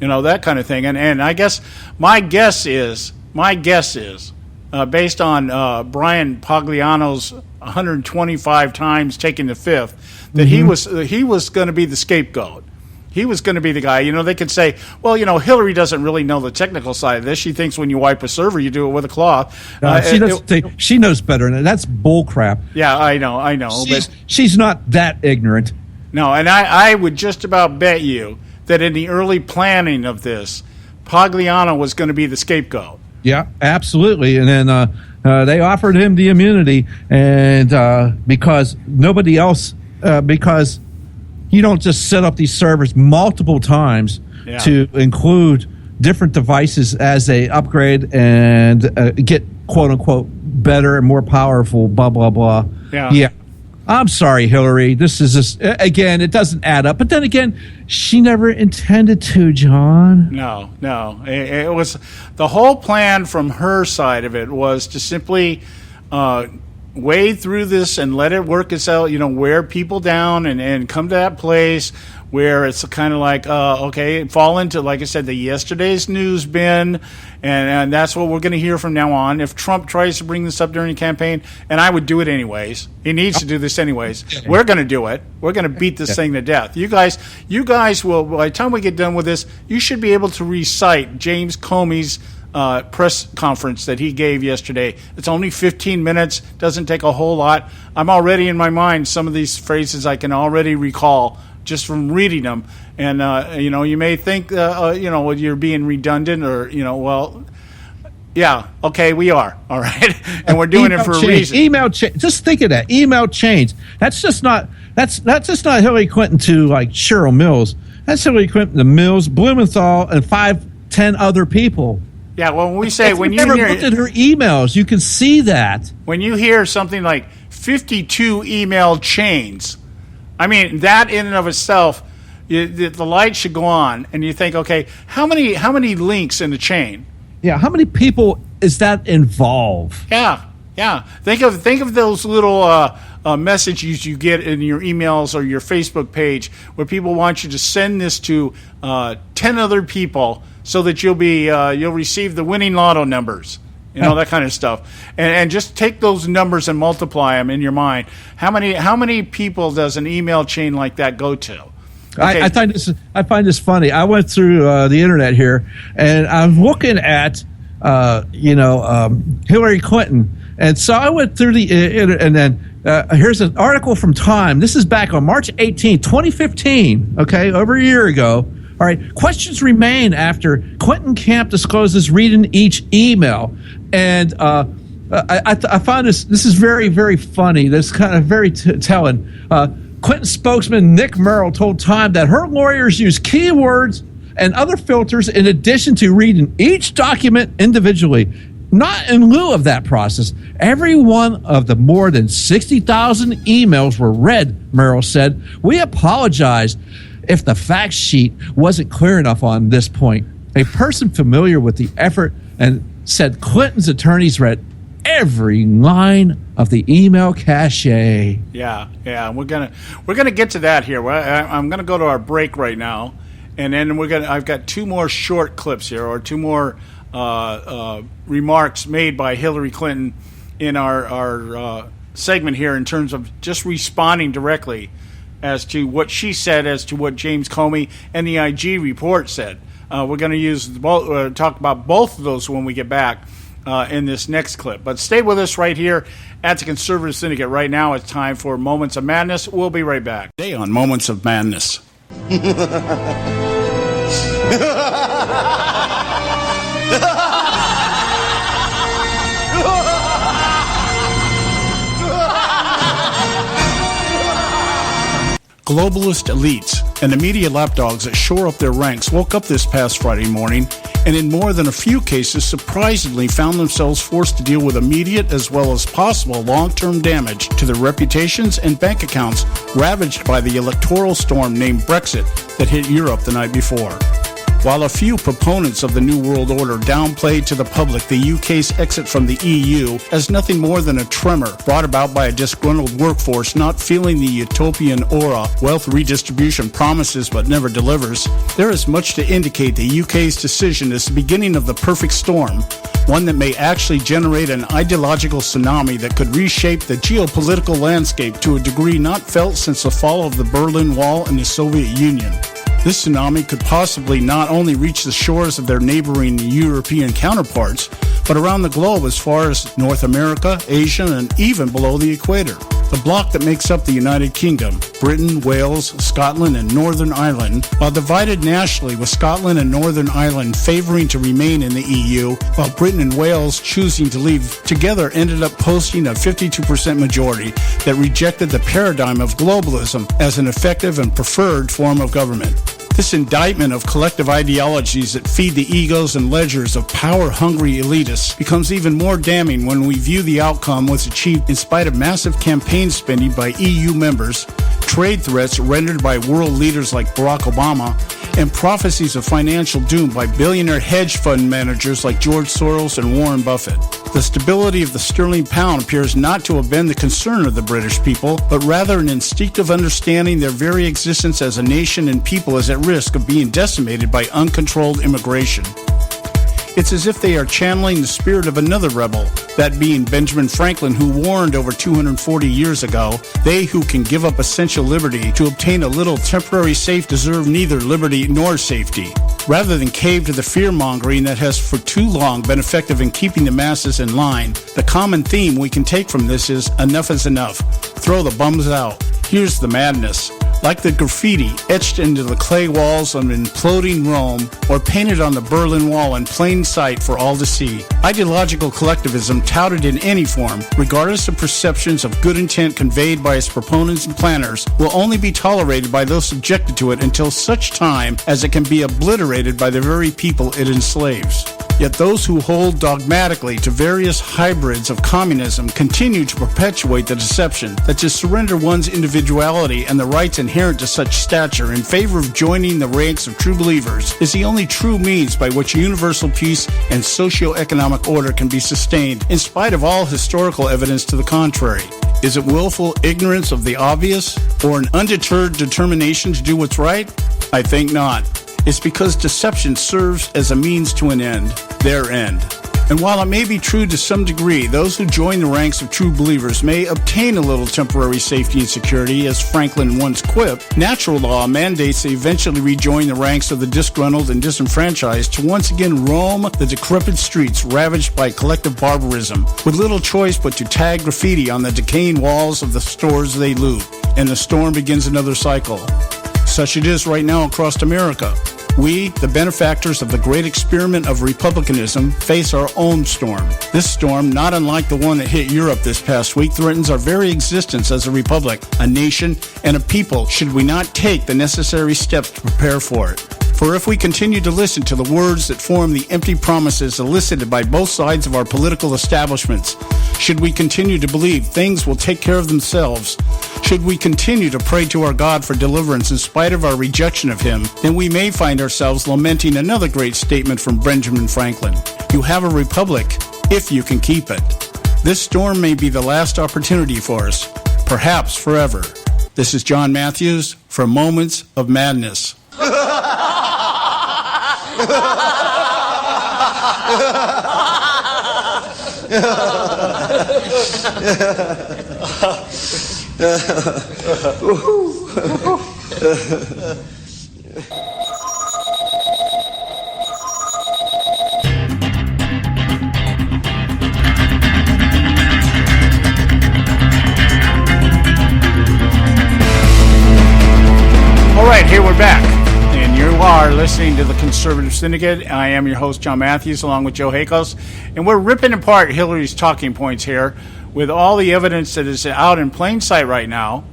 That kind of thing. And I guess my guess is based on Brian Pagliano's 125 times taking the fifth, that he was going to be the scapegoat. He was going to be the guy. They could say, well, Hillary doesn't really know the technical side of this. She thinks when you wipe a server, you do it with a cloth. She knows better. That's bull crap. Yeah, I know. She's not that ignorant. No, and I would just about bet you that in the early planning of this, Pagliano was going to be the scapegoat. Yeah, absolutely. And then they offered him the immunity, and because nobody else, because you don't just set up these servers multiple times to include different devices as they upgrade and get, quote unquote, better and more powerful, blah, blah, blah. Yeah. I'm sorry, Hillary. This is just, again, it doesn't add up. But then again, she never intended to, John. No. It was the whole plan from her side of it was to simply wade through this and let it work itself, wear people down and come to that place where it's kind of like, fall into, like I said, the yesterday's news bin, and that's what we're going to hear from now on. If Trump tries to bring this up during the campaign, and I would do it anyways, he needs to do this anyways, we're going to do it. We're going to beat this thing to death. You guys will, by the time we get done with this, you should be able to recite James Comey's press conference that he gave yesterday. It's only 15 minutes, doesn't take a whole lot. I'm already in my mind, some of these phrases I can already recall just from reading them. And, you may think, you're being redundant or, we are. All right. And we're doing it for a reason. Email change. Just think of that. Email change. That's just not Hillary Clinton to like Cheryl Mills. That's Hillary Clinton to Mills, Blumenthal, and 5-10 other people. Yeah, well, when you never looked at her emails, you can see that. When you hear something like 52 email chains, I mean, that in and of itself, the light should go on, and you think, okay, how many links in the chain? Yeah, how many people is that involve? Yeah. Think of those little messages you get in your emails or your Facebook page where people want you to send this to 10 other people so that you'll receive the winning lotto numbers, that kind of stuff, and just take those numbers and multiply them in your mind. How many people does an email chain like that go to? Okay. I find this funny. I went through the internet here, and I'm looking at Hillary Clinton, and so I went through and then here's an article from Time. This is back on March 18, 2015. Okay, over a year ago. All right. Questions remain after Clinton camp discloses reading each email, and I found this is very, very funny. This kind of very telling. Clinton spokesman Nick Merrill told Time that her lawyers use keywords and other filters in addition to reading each document individually. Not in lieu of that process. Every one of the more than 60,000 emails were read, Merrill said. We apologize if the fact sheet wasn't clear enough on this point. A person familiar with the effort and said Clinton's attorneys read every line of the email cache. Yeah. We're gonna get to that here. I'm gonna go to our break right now, and then I've got two more short clips here, or two more remarks made by Hillary Clinton in our segment here, in terms of just responding directly as to what she said, as to what James Comey and the IG report said. We're going to talk about both of those when we get back in this next clip. But stay with us right here at the Conservative Syndicate. Right now it's time for Moments of Madness. We'll be right back. Today on Moments of Madness. Globalist elites and the media lapdogs that shore up their ranks woke up this past Friday morning and in more than a few cases surprisingly found themselves forced to deal with immediate as well as possible long-term damage to their reputations and bank accounts ravaged by the electoral storm named Brexit that hit Europe the night before. While a few proponents of the New World Order downplayed to the public the UK's exit from the EU as nothing more than a tremor brought about by a disgruntled workforce not feeling the utopian aura wealth redistribution promises but never delivers, there is much to indicate the UK's decision is the beginning of the perfect storm, one that may actually generate an ideological tsunami that could reshape the geopolitical landscape to a degree not felt since the fall of the Berlin Wall and the Soviet Union. This tsunami could possibly not only reach the shores of their neighboring European counterparts, but around the globe as far as North America, Asia, and even below the equator. The bloc that makes up the United Kingdom, Britain, Wales, Scotland, and Northern Ireland, while divided nationally with Scotland and Northern Ireland favoring to remain in the EU, while Britain and Wales choosing to leave, together ended up posting a 52% majority that rejected the paradigm of globalism as an effective and preferred form of government. This indictment of collective ideologies that feed the egos and ledgers of power-hungry elitists becomes even more damning when we view the outcome was achieved in spite of massive campaign spending by EU members, trade threats rendered by world leaders like Barack Obama, and prophecies of financial doom by billionaire hedge fund managers like George Soros and Warren Buffett. The stability of the sterling pound appears not to have been the concern of the British people, but rather an instinctive understanding their very existence as a nation and people is at risk of being decimated by uncontrolled immigration. It's as if they are channeling the spirit of another rebel, that being Benjamin Franklin, who warned over 240 years ago, they who can give up essential liberty to obtain a little temporary safe deserve neither liberty nor safety. Rather than cave to the fear-mongering that has for too long been effective in keeping the masses in line, the common theme we can take from this is enough is enough. Throw the bums out. Here's the madness. Like the graffiti etched into the clay walls of imploding Rome or painted on the Berlin Wall in plain sight for all to see. Ideological collectivism touted in any form, regardless of perceptions of good intent conveyed by its proponents and planners, will only be tolerated by those subjected to it until such time as it can be obliterated by the very people it enslaves. Yet those who hold dogmatically to various hybrids of communism continue to perpetuate the deception that to surrender one's individuality and the rights inherent to such stature in favor of joining the ranks of true believers is the only true means by which universal peace and socio-economic order can be sustained, in spite of all historical evidence to the contrary. Is it willful ignorance of the obvious, or an undeterred determination to do what's right? I think not. It's because deception serves as a means to an end, their end. And while it may be true to some degree, those who join the ranks of true believers may obtain a little temporary safety and security, as Franklin once quipped, natural law mandates they eventually rejoin the ranks of the disgruntled and disenfranchised to once again roam the decrepit streets ravaged by collective barbarism, with little choice but to tag graffiti on the decaying walls of the stores they loot. And the storm begins another cycle. Such it is right now across America. We, the benefactors of the great experiment of republicanism, face our own storm. This storm, not unlike the one that hit Europe this past week, threatens our very existence as a republic, a nation, and a people should we not take the necessary steps to prepare for it. For if we continue to listen to the words that form the empty promises elicited by both sides of our political establishments, should we continue to believe things will take care of themselves, should we continue to pray to our God for deliverance in spite of our rejection of Him, then we may find ourselves lamenting another great statement from Benjamin Franklin. You have a republic if you can keep it. This storm may be the last opportunity for us, perhaps forever. This is John Matthews for Moments of Madness. All right, here we're back. And you are listening to the Conservative Syndicate. I am your host, John Matthews, along with Joe Hakos. And we're ripping apart Hillary's talking points here with all the evidence that is out in plain sight right now.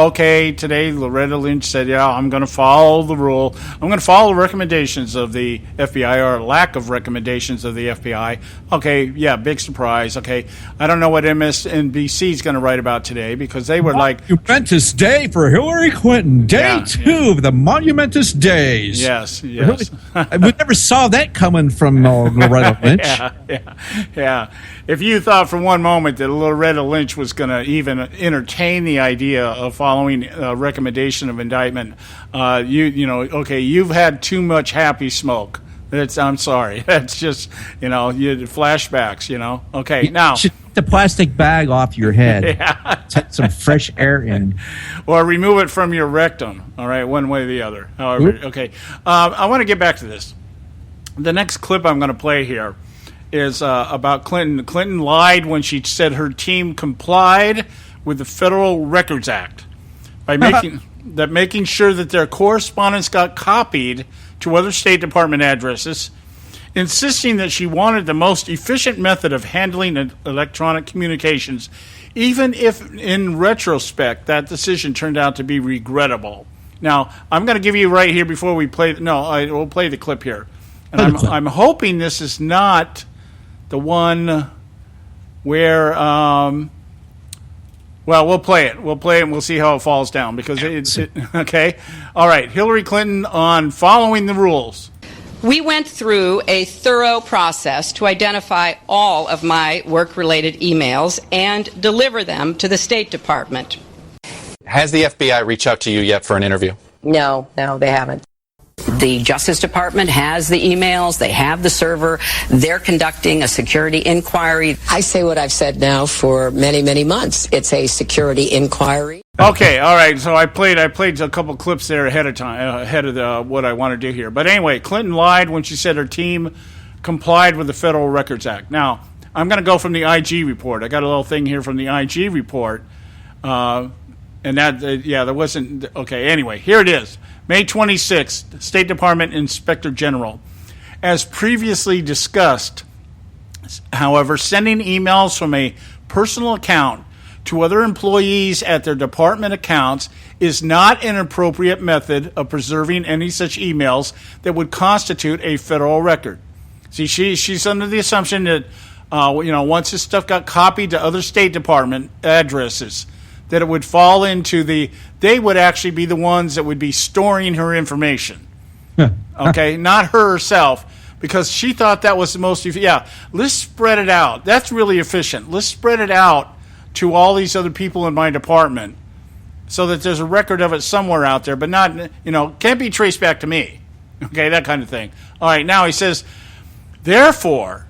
Okay, today Loretta Lynch said, I'm going to follow the rule. I'm going to follow the recommendations of the FBI, or lack of recommendations of the FBI. Okay, big surprise. Okay, I don't know what MSNBC is going to write about today, because they were like... Monumentous day for Hillary Clinton. Day 2 of the monumentous days. Yes. We never saw that coming from Loretta Lynch. Yeah. If you thought for one moment that Loretta Lynch was going to even entertain the idea of following a recommendation of indictment, you've had too much happy smoke. I'm sorry. That's just, you flashbacks, Okay, now. Take the plastic bag off your head. Take some fresh air in. Or remove it from your rectum. All right, one way or the other. However, okay. I want to get back to this. The next clip I'm going to play here is about Clinton. Clinton lied when she said her team complied with the Federal Records Act by making sure that their correspondence got copied to other State Department addresses, insisting that she wanted the most efficient method of handling electronic communications, even if in retrospect that decision turned out to be regrettable. Now, I'm going to give you right here before we play. We'll play the clip here. And I'm hoping this is not the one where, we'll play it. We'll play it and we'll see how it falls down, because okay. All right. Hillary Clinton on following the rules. We went through a thorough process to identify all of my work-related emails and deliver them to the State Department. Has the FBI reached out to you yet for an interview? No, they haven't. The Justice Department has the emails. They have the server. They're conducting a security inquiry. I say what I've said now for many, many months. It's a security inquiry. Okay, all right. So I played a couple clips there ahead of what I want to do here. But anyway, Clinton lied when she said her team complied with the Federal Records Act. Now, I'm going to go from the IG report. I got a little thing here from the IG report. And that, there wasn't... Okay, anyway, here it is. May 26th, State Department Inspector General. As previously discussed, however, sending emails from a personal account to other employees at their department accounts is not an appropriate method of preserving any such emails that would constitute a federal record. See, she's under the assumption that, once this stuff got copied to other State Department addresses, that it would fall into they would actually be the ones that would be storing her information. Okay, not herself, because she thought that was the most, let's spread it out. That's really efficient. Let's spread it out to all these other people in my department so that there's a record of it somewhere out there, but not, can't be traced back to me. Okay, that kind of thing. All right, now he says, therefore,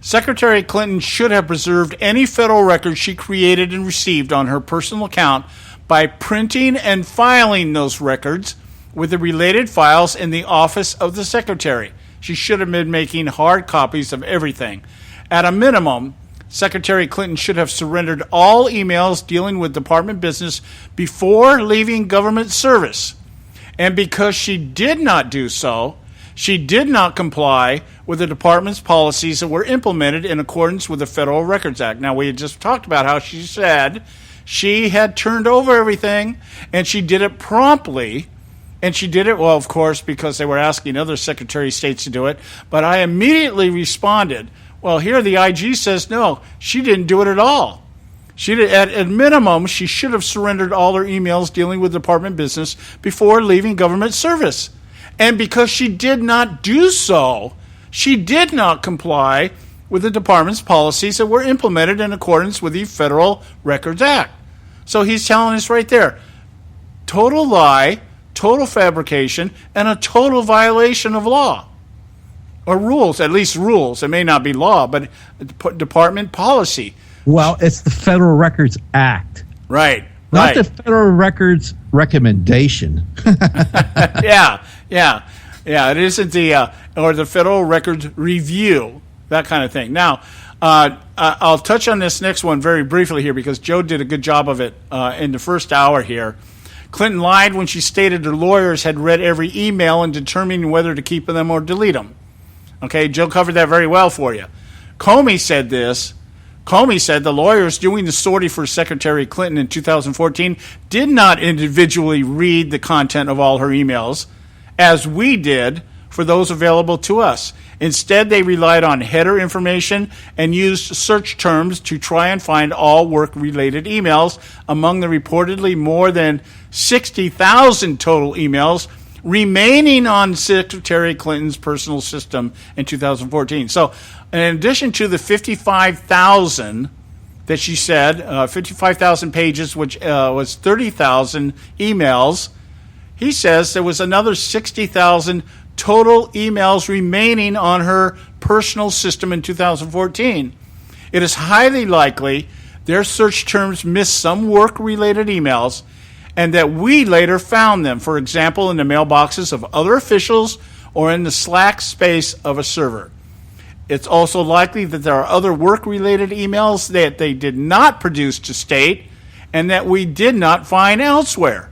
Secretary Clinton should have preserved any federal records she created and received on her personal account by printing and filing those records with the related files in the office of the Secretary. She should have been making hard copies of everything. At a minimum, Secretary Clinton should have surrendered all emails dealing with department business before leaving government service, And because she did not do so, she did not comply with the department's policies that were implemented in accordance with the Federal Records Act. Now, we had just talked about how she said she had turned over everything, and she did it promptly. And she did it, well, of course, because they were asking other Secretary of States to do it. But I immediately responded, well, here the IG says no, she didn't do it at all. She did, at minimum, she should have surrendered all her emails dealing with department business before leaving government service. And because she did not do so, she did not comply with the department's policies that were implemented in accordance with the Federal Records Act. So he's telling us right there, total lie, total fabrication, and a total violation of law. Or rules, at least rules. It may not be law, but department policy. Well, it's the Federal Records Act. Right. Not the Federal Records recommendation. Yeah. It isn't or the Federal Records Review, that kind of thing. Now, I'll touch on this next one very briefly here because Joe did a good job of it in the first hour here. Clinton lied when she stated her lawyers had read every email and determined whether to keep them or delete them. Okay, Joe covered that very well for you. Comey said this. Comey said the lawyers doing the sortie for Secretary Clinton in 2014 did not individually read the content of all her emails, as we did for those available to us. Instead, they relied on header information and used search terms to try and find all work-related emails among the reportedly more than 60,000 total emails remaining on Secretary Clinton's personal system in 2014. So, in addition to the 55,000 that she said, 55,000 pages, which was 30,000 emails, he says there was another 60,000 total emails remaining on her personal system in 2014. It is highly likely their search terms missed some work-related emails and that we later found them, for example, in the mailboxes of other officials or in the Slack space of a server. It's also likely that there are other work-related emails that they did not produce to state and that we did not find elsewhere,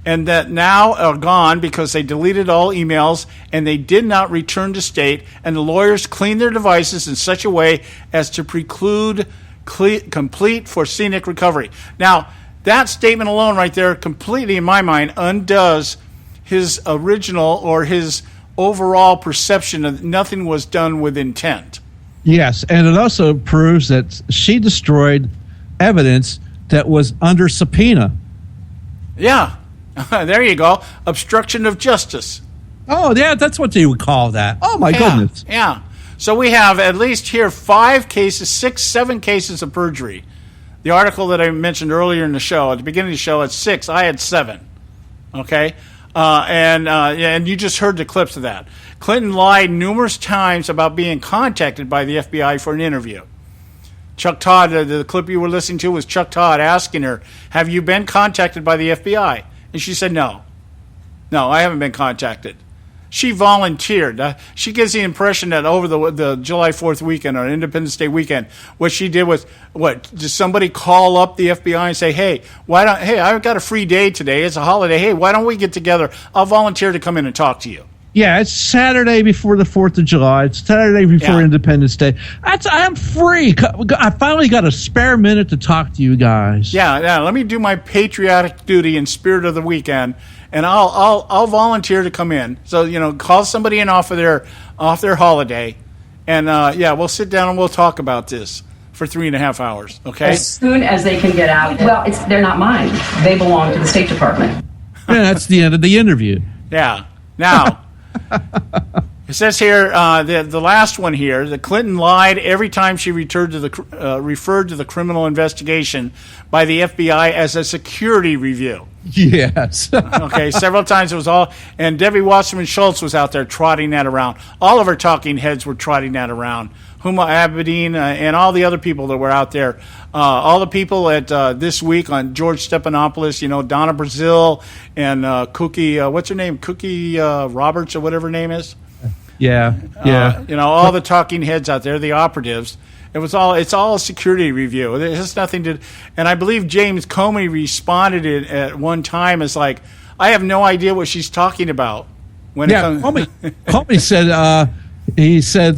and that now are gone because they deleted all emails and they did not return to state, and the lawyers cleaned their devices in such a way as to preclude complete forensic recovery. Now, that statement alone right there completely, in my mind, undoes his original or his overall perception that nothing was done with intent. Yes, and it also proves that she destroyed evidence that was under subpoena. Yeah, there you go. Obstruction of justice. Oh, yeah, that's what they would call that. Oh, my goodness. Yeah. So we have at least here 5 cases, 6, 7 cases of perjury. The article that I mentioned earlier in the show, at the beginning of the show, at 6, I had 7. Okay? And you just heard the clips of that. Clinton lied numerous times about being contacted by the FBI for an interview. Chuck Todd, the clip you were listening to was Chuck Todd asking her, have you been contacted by the FBI? And she said, no. No, I haven't been contacted. She volunteered. She gives the impression that over the July 4th weekend or Independence Day weekend, what she did was, did somebody call up the FBI and say, hey, I've got a free day today. It's a holiday. Hey, why don't we get together? I'll volunteer to come in and talk to you. Yeah, it's Saturday before the 4th of July. It's Saturday before Independence Day. I'm free. I finally got a spare minute to talk to you guys. Yeah, let me do my patriotic duty in spirit of the weekend, and I'll volunteer to come in. So, call somebody in off their holiday, and we'll sit down and we'll talk about this for 3.5 hours. Okay. As soon as they can get out. Well, they're not mine. They belong to the State Department. Yeah, that's the end of the interview. Yeah. Now. It says here, the last one here, that Clinton lied every time she referred to the criminal investigation by the FBI as a security review. Yes. Okay, several times it was all, and Debbie Wasserman Schultz was out there trotting that around. All of her talking heads were trotting that around. Huma Abedin and all the other people that were out there. All the people at This Week on George Stephanopoulos, Donna Brazil and Cookie, what's her name? Cookie Roberts or whatever her name is. Yeah. All the talking heads out there, the operatives. It's all a security review. It has nothing to, and I believe James Comey responded it at one time as like, I have no idea what she's talking about. Comey said he said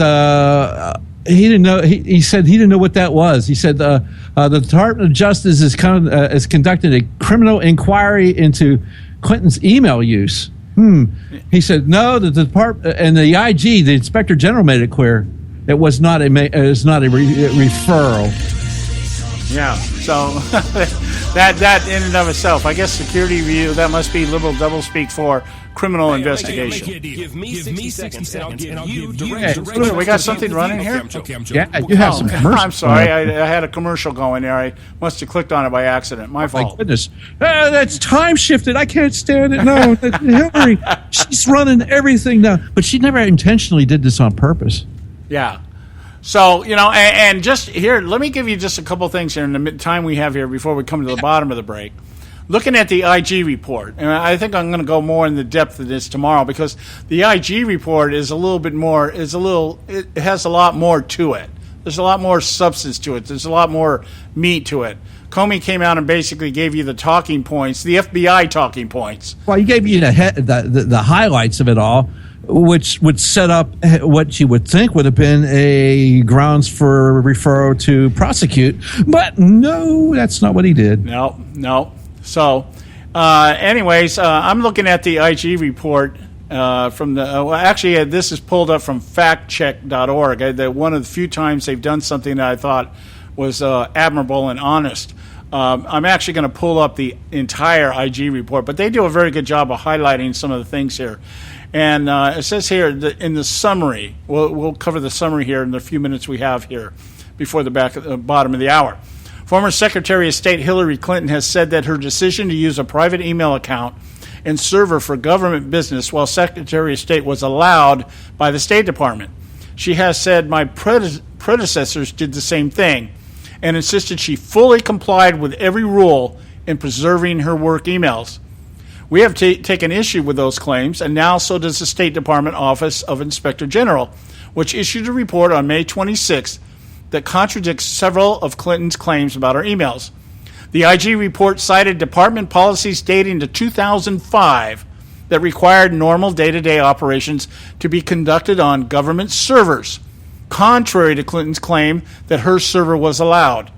he didn't know. He said he didn't know what that was. He said the Department of Justice is conducting a criminal inquiry into Clinton's email use. He said no. The department and the IG, the Inspector General, made it clear it was not a referral. Yeah. So that in and of itself, I guess security review, that must be liberal doublespeak for criminal investigation. Give me 60 seconds and I'll give you Hey, we got something running here? Yeah, you have some commercials. I'm sorry, I had a commercial going there. I must have clicked on it by accident. My fault. My goodness. That's time shifted. I can't stand it. No, Hillary, she's running everything now. But she never intentionally did this on purpose. Yeah. So, and just here, let me give you just a couple things here in the time we have here before we come to the bottom of the break. Looking at the IG report, and I think I'm going to go more in the depth of this tomorrow because the IG report is a little bit more, it has a lot more to it. There's a lot more substance to it. There's a lot more meat to it. Comey came out and basically gave you the talking points, the FBI talking points. Well, he gave you the highlights of it all, which would set up what you would think would have been a grounds for referral to prosecute. But no, that's not what he did. No. So, anyways, I'm looking at the IG report from the. This is pulled up from factcheck.org. One of the few times they've done something that I thought was admirable and honest. I'm actually going to pull up the entire IG report, but they do a very good job of highlighting some of the things here. And it says here in the summary, we'll cover the summary here in the few minutes we have here before the bottom of the hour. Former Secretary of State Hillary Clinton has said that her decision to use a private email account and server for government business while Secretary of State was allowed by the State Department. She has said, my predecessors did the same thing and insisted she fully complied with every rule in preserving her work emails. We have taken issue with those claims, and now so does the State Department Office of Inspector General, which issued a report on May 26th that contradicts several of Clinton's claims about her emails. The IG report cited department policies dating to 2005 that required normal day-to-day operations to be conducted on government servers, contrary to Clinton's claim that her server was allowed.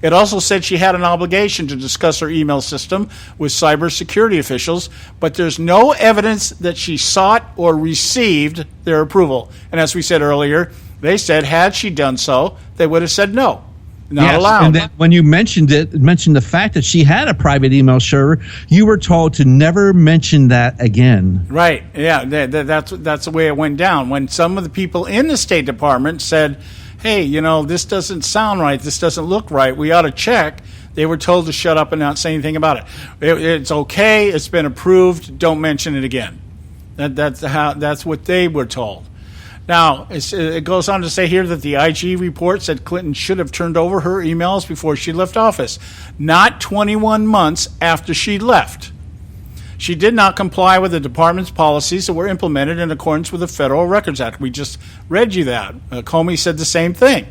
It also said she had an obligation to discuss her email system with cybersecurity officials, but there's no evidence that she sought or received their approval. And as we said earlier, they said had she done so, they would have said no, not allowed. And then when you mentioned the fact that she had a private email server, you were told to never mention that again. Right, yeah, that's the way it went down. When some of the people in the State Department said, hey, this doesn't sound right, this doesn't look right, we ought to check, they wwere told to shut up and not say anything about it. It's okay, it's been approved, don't mention it again. That's what they were told. Now, it goes on to say here that the IG report said Clinton should have turned over her emails before she left office, not 21 months after she left. She did not comply with the department's policies that were implemented in accordance with the Federal Records Act. We just read you that. Comey said the same thing,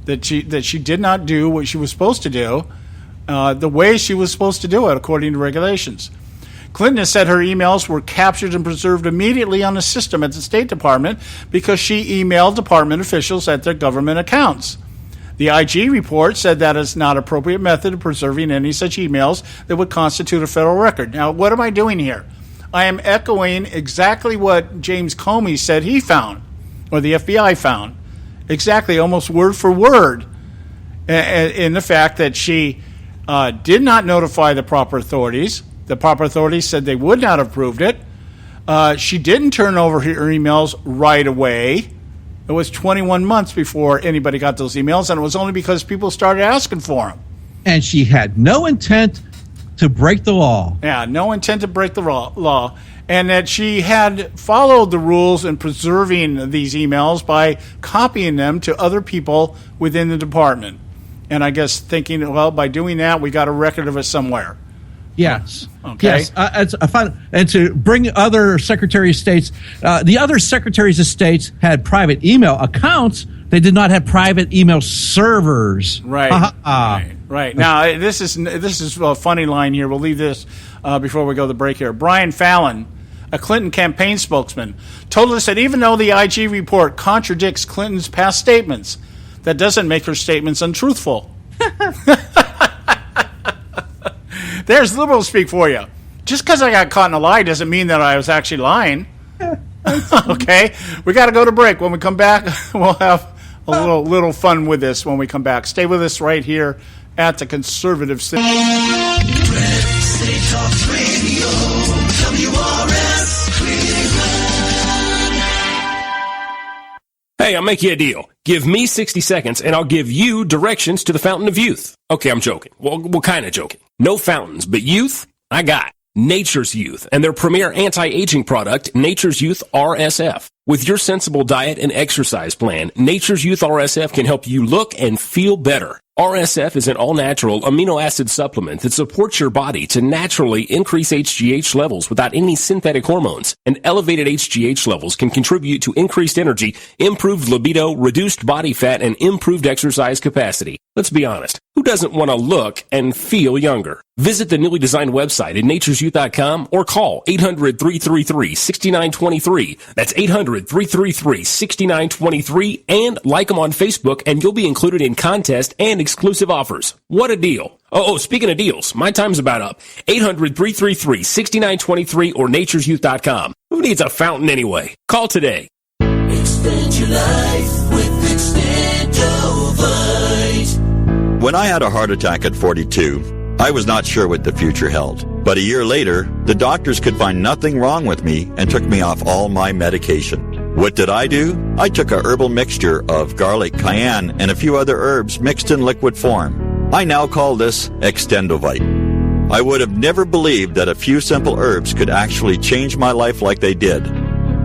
that she did not do what she was supposed to do the way she was supposed to do it according to regulations. Clinton has said her emails were captured and preserved immediately on the system at the State Department because she emailed department officials at their government accounts. The IG report said that is not an appropriate method of preserving any such emails that would constitute a federal record. Now, what am I doing here? I am echoing exactly what James Comey said he found, or the FBI found, exactly, almost word for word, in the fact that she did not notify the proper authorities. The proper authorities said they would not have approved it. She didn't turn over her emails right away. It was 21 months before anybody got those emails, and it was only because people started asking for them. And she had no intent to break the law. Yeah, no intent to break the law. And that she had followed the rules in preserving these emails by copying them to other people within the department. And I guess thinking, well, by doing that, we got a record of it somewhere. Yes. Okay. Yes. And to bring other Secretary of States, the other Secretaries of States had private email accounts, They did not have private email servers. Right. Right. Now, this is a funny line here. We'll leave this before we go to the break here. Brian Fallon, a Clinton campaign spokesman, told us that even though the IG report contradicts Clinton's past statements, that doesn't make her statements untruthful. There's liberal speak for you. Just because I got caught in a lie doesn't mean that I was actually lying. Okay? We got to go to break. When we come back, we'll have a little fun with this when we come back. Stay with us right here at the Conservative Syndicate. Hey, I'll make you a deal. Give me 60 seconds, and I'll give you directions to the Fountain of Youth. Okay, I'm joking. Well, kind of joking. No fountains, but youth, I got Nature's Youth and their premier anti-aging product, Nature's Youth RSF. With your sensible diet and exercise plan, Nature's Youth RSF can help you look and feel better. RSF is an all-natural amino acid supplement that supports your body to naturally increase HGH levels without any synthetic hormones. And elevated HGH levels can contribute to increased energy, improved libido, reduced body fat, and improved exercise capacity. Let's be honest, who doesn't want to look and feel younger? Visit the newly designed website at naturesyouth.com or call 800-333-6923. That's 800-333-6923, and like them on Facebook, and you'll be included in contests and exclusive offers. What a deal. Oh, speaking of deals, my time's about up. 800-333-6923 or naturesyouth.com. Who needs a fountain anyway? Call today. Extend your life with Extendovite. When I had a heart attack at 42, I was not sure what the future held. But a year later, the doctors could find nothing wrong with me and took me off all my medication. What did I do? I took a herbal mixture of garlic, cayenne, and a few other herbs mixed in liquid form. I now call this Extendovite. I would have never believed that a few simple herbs could actually change my life like they did.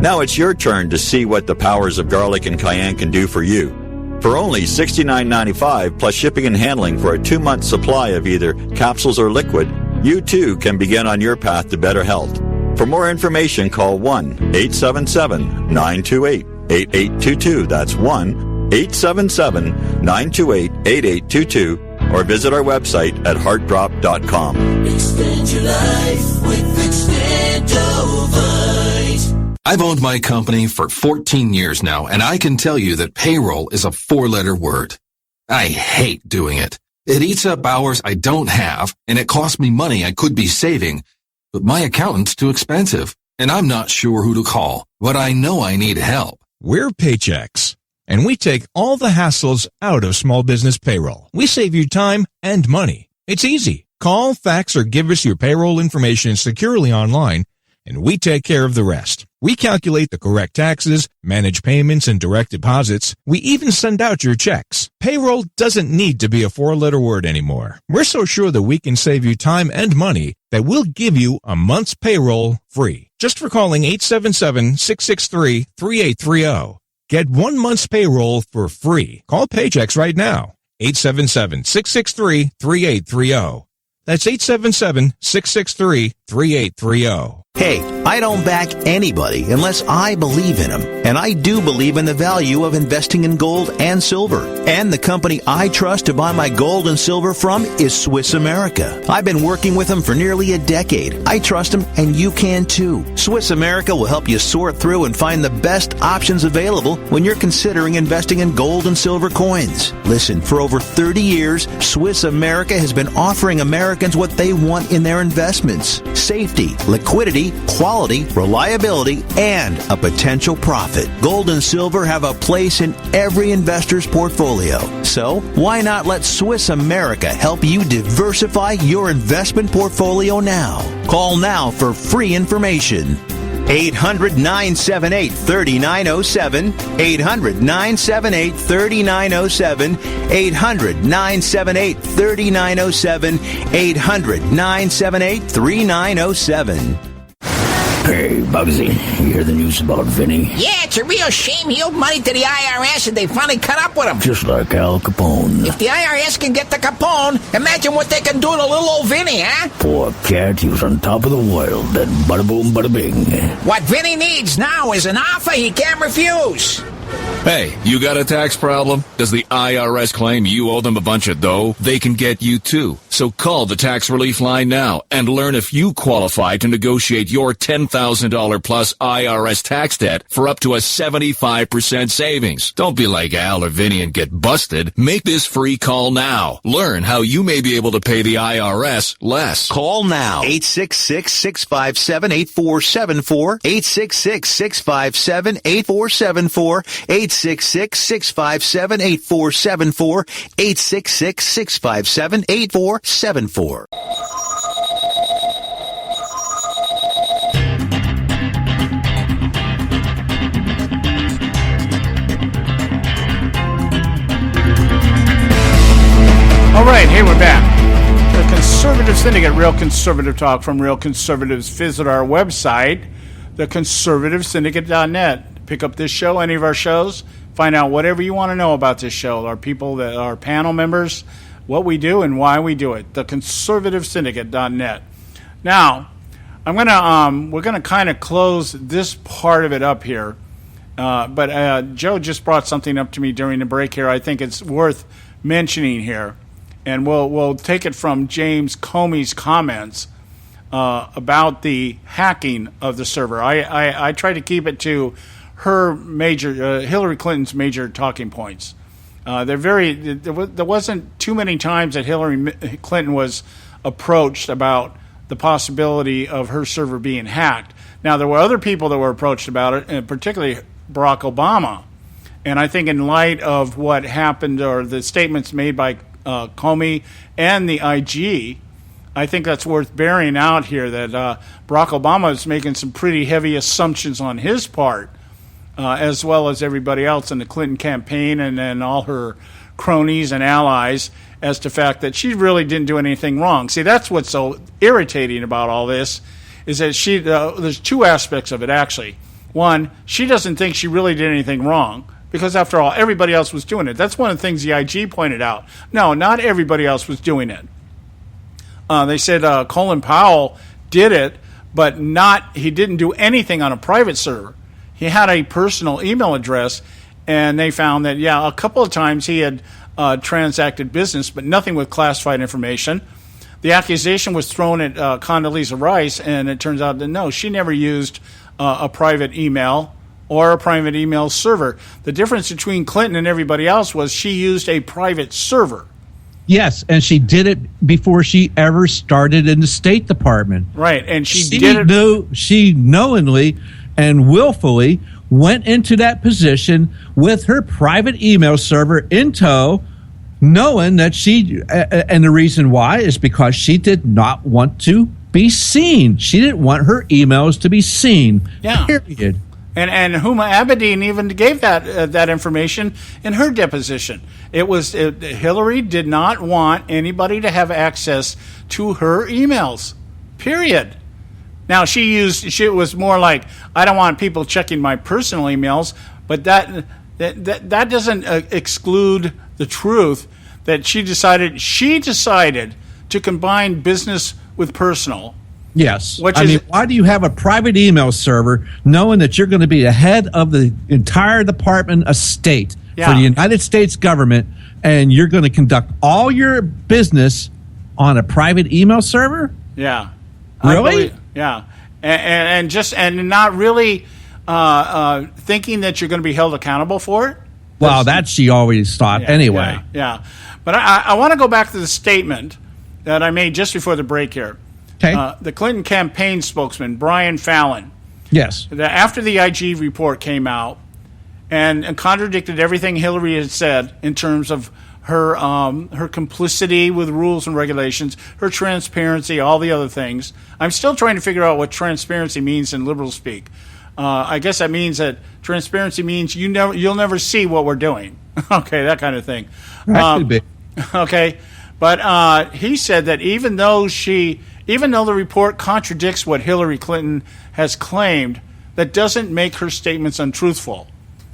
Now it's your turn to see what the powers of garlic and cayenne can do for you. For only $69.95 plus shipping and handling for a 2-month supply of either capsules or liquid, you too can begin on your path to better health. For more information, call 1-877-928-8822. That's 1-877-928-8822. Or visit our website at heartdrop.com. Extend your life with Extendovite. I've owned my company for 14 years now, and I can tell you that payroll is a 4-letter word. I hate doing it. It eats up hours I don't have, and it costs me money I could be saving. But my accountant's too expensive, and I'm not sure who to call, but I know I need help. We're Paychex, and we take all the hassles out of small business payroll. We save you time and money. It's easy. Call, fax, or give us your payroll information securely online, and we take care of the rest. We calculate the correct taxes, manage payments and direct deposits. We even send out your checks. Payroll doesn't need to be a 4-letter word anymore. We're so sure that we can save you time and money that we'll give you a month's payroll free. Just for calling 877-663-3830. Get 1 month's payroll for free. Call Paychex right now. 877-663-3830. That's 877-663-3830. Hey, I don't back anybody unless I believe in them. And I do believe in the value of investing in gold and silver. And the company I trust to buy my gold and silver from is Swiss America. I've been working with them for nearly a decade. I trust them, and you can too. Swiss America will help you sort through and find the best options available when you're considering investing in gold and silver coins. Listen, for over 30 years, Swiss America has been offering Americans what they want in their investments: safety, liquidity, quality, reliability, and a potential profit. Gold and silver have a place in every investor's portfolio. So, why not let Swiss America help you diversify your investment portfolio now? Call now for free information. 800-978-3907, 800-978-3907, 800-978-3907, 800-978-3907. Hey, Bugsy, you hear the news about Vinny? Yeah, it's a real shame he owed money to the IRS and they finally caught up with him. Just like Al Capone. If the IRS can get to Capone, imagine what they can do to little old Vinny, huh? Poor cat, he was on top of the world, then bada boom, bada bing. What Vinny needs now is an offer he can't refuse. Hey, you got a tax problem? Does the IRS claim you owe them a bunch of dough? They can get you too. So call the tax relief line now and learn if you qualify to negotiate your $10,000 plus IRS tax debt for up to a 75% savings. Don't be like Al or Vinny and get busted. Make this free call now. Learn how you may be able to pay the IRS less. Call now. 866-657-8474. 866-657-8474. 866-657-8474. 866-657-8474. All right, hey, we're back. The Conservative Syndicate, Real Conservative Talk from Real Conservatives. Visit our website, theconservativesyndicate.net. Pick up this show, any of our shows, find out whatever you want to know about this show, our people, that our panel members, what we do and why we do it. Theconservativesyndicate.net. Now, we're gonna kind of close this part of it up here, but Joe just brought something up to me during the break here. I think it's worth mentioning here, and we'll take it from James Comey's comments about the hacking of the server. I try to keep it to her major, Hillary Clinton's major talking points. There wasn't too many times that Hillary Clinton was approached about the possibility of her server being hacked. Now, there were other people that were approached about it, and particularly Barack Obama. And I think in light of what happened, or the statements made by Comey and the IG, I think that's worth bearing out here, that Barack Obama is making some pretty heavy assumptions on his part, as well as everybody else in the Clinton campaign and all her cronies and allies, as to the fact that she really didn't do anything wrong. See, that's what's so irritating about all this, is that there's two aspects of it, actually. One, she doesn't think she really did anything wrong, because after all, everybody else was doing it. That's one of the things the IG pointed out. No, not everybody else was doing it. They said Colin Powell did it, but he didn't do anything on a private server. He had a personal email address, and they found that, a couple of times he had transacted business, but nothing with classified information. The accusation was thrown at Condoleezza Rice, and it turns out that no, she never used a private email or a private email server. The difference between Clinton and everybody else was she used a private server. Yes, and she did it before she ever started in the State Department. Right, and she did it. She knowingly and willfully went into that position with her private email server in tow, knowing that and the reason why is because she did not want to be seen. She didn't want her emails to be seen. Yeah. Period. And Huma Abedin even gave that information in her deposition. Hillary did not want anybody to have access to her emails. Period. Now she was more like, I don't want people checking my personal emails, but that doesn't exclude the truth that she decided to combine business with personal. Yes. Why do you have a private email server knowing that you're going to be the head of the entire Department of State for the United States government, and you're going to conduct all your business on a private email server? Yeah. Really? Yeah. And not really thinking that you're going to be held accountable for it? Well, that she always thought anyway. Yeah. But I want to go back to the statement that I made just before the break here. Okay. The Clinton campaign spokesman, Brian Fallon. Yes. After the IG report came out and contradicted everything Hillary had said in terms of her complicity with rules and regulations, her transparency, all the other things. I'm still trying to figure out what transparency means in liberal speak. I guess that means that transparency means you'll never see what we're doing. Okay, that kind of thing. That could be. Okay, but he said that even though the report contradicts what Hillary Clinton has claimed, that doesn't make her statements untruthful.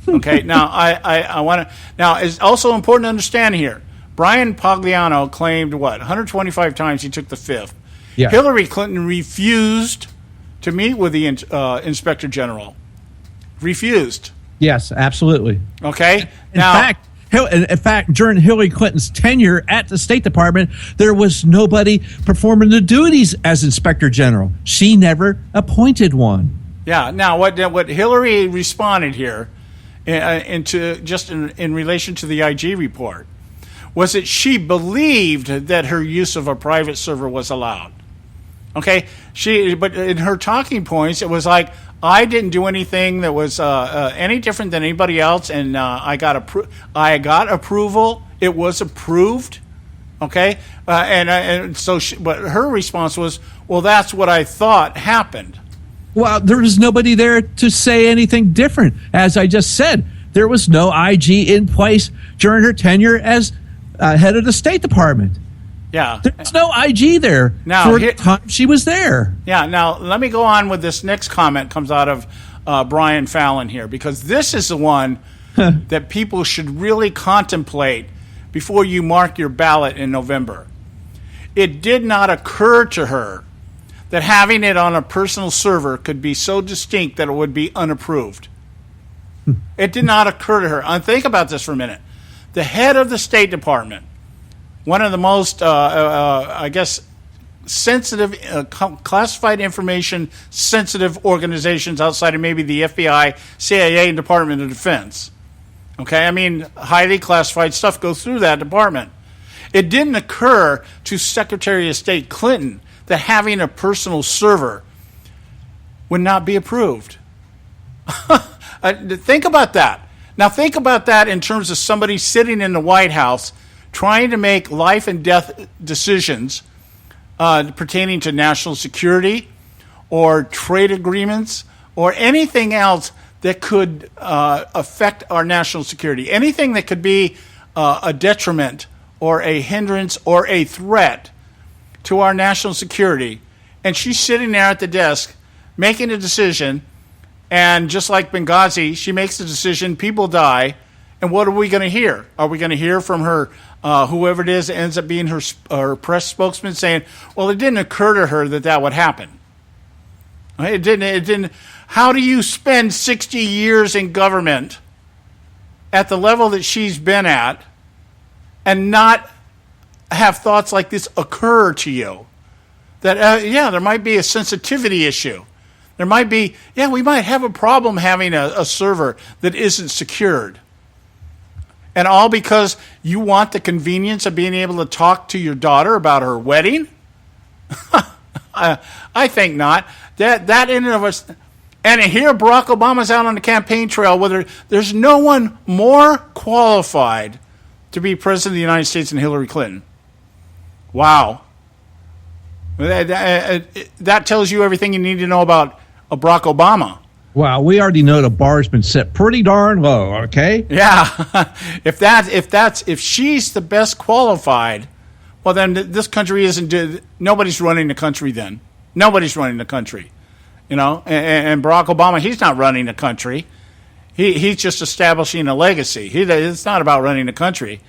Okay, now I want to. Now, it's also important to understand here. Brian Pagliano claimed 125 times he took the fifth. Yeah. Hillary Clinton refused to meet with the Inspector General. Refused. Yes, absolutely. Okay. In fact, during Hillary Clinton's tenure at the State Department, there was nobody performing the duties as Inspector General. She never appointed one. Yeah. Now, what Hillary responded here, in relation to the IG report, was that she believed that her use of a private server was allowed. Okay. But in her talking points, it was like, I didn't do anything that was any different than anybody else, and I got approval. It was approved, okay. But her response was, "Well, that's what I thought happened." Well, there was nobody there to say anything different. As I just said, there was no IG in place during her tenure as head of the State Department. Yeah. There's no IG there for the time she was there. Yeah. Now, let me go on with this next comment comes out of Brian Fallon here, because this is the one that people should really contemplate before you mark your ballot in November. It did not occur to her that having it on a personal server could be so distinct that it would be unapproved. It did not occur to her. And think about this for a minute. The head of the State Department, one of the most, sensitive, classified information sensitive organizations outside of maybe the FBI, CIA, and Department of Defense. Okay, I mean, highly classified stuff goes through that department. It didn't occur to Secretary of State Clinton that having a personal server would not be approved. Think about that. Now think about that in terms of somebody sitting in the White House trying to make life and death decisions pertaining to national security or trade agreements or anything else that could affect our national security, anything that could be a detriment or a hindrance or a threat to our national security. And she's sitting there at the desk making a decision, and just like Benghazi, she makes the decision, people die, and what are we going to hear? Are we going to hear from her, whoever it is that ends up being her press spokesman, saying, well, it didn't occur to her that would happen. It didn't. How do you spend 60 years in government at the level that she's been at and not have thoughts like this occur to you? That, there might be a sensitivity issue. There might be, we might have a problem having a server that isn't secured. And all because you want the convenience of being able to talk to your daughter about her wedding? I think not. That in and of us. And here Barack Obama's out on the campaign trail, whether there's no one more qualified to be president of the United States than Hillary Clinton. Wow. That tells you everything you need to know about Barack Obama. Wow, we already know the bar's been set pretty darn low, okay? Yeah. If she's the best qualified, well then this country nobody's running the country then. Nobody's running the country. You know, and Barack Obama, he's not running the country. He's just establishing a legacy. It's not about running the country.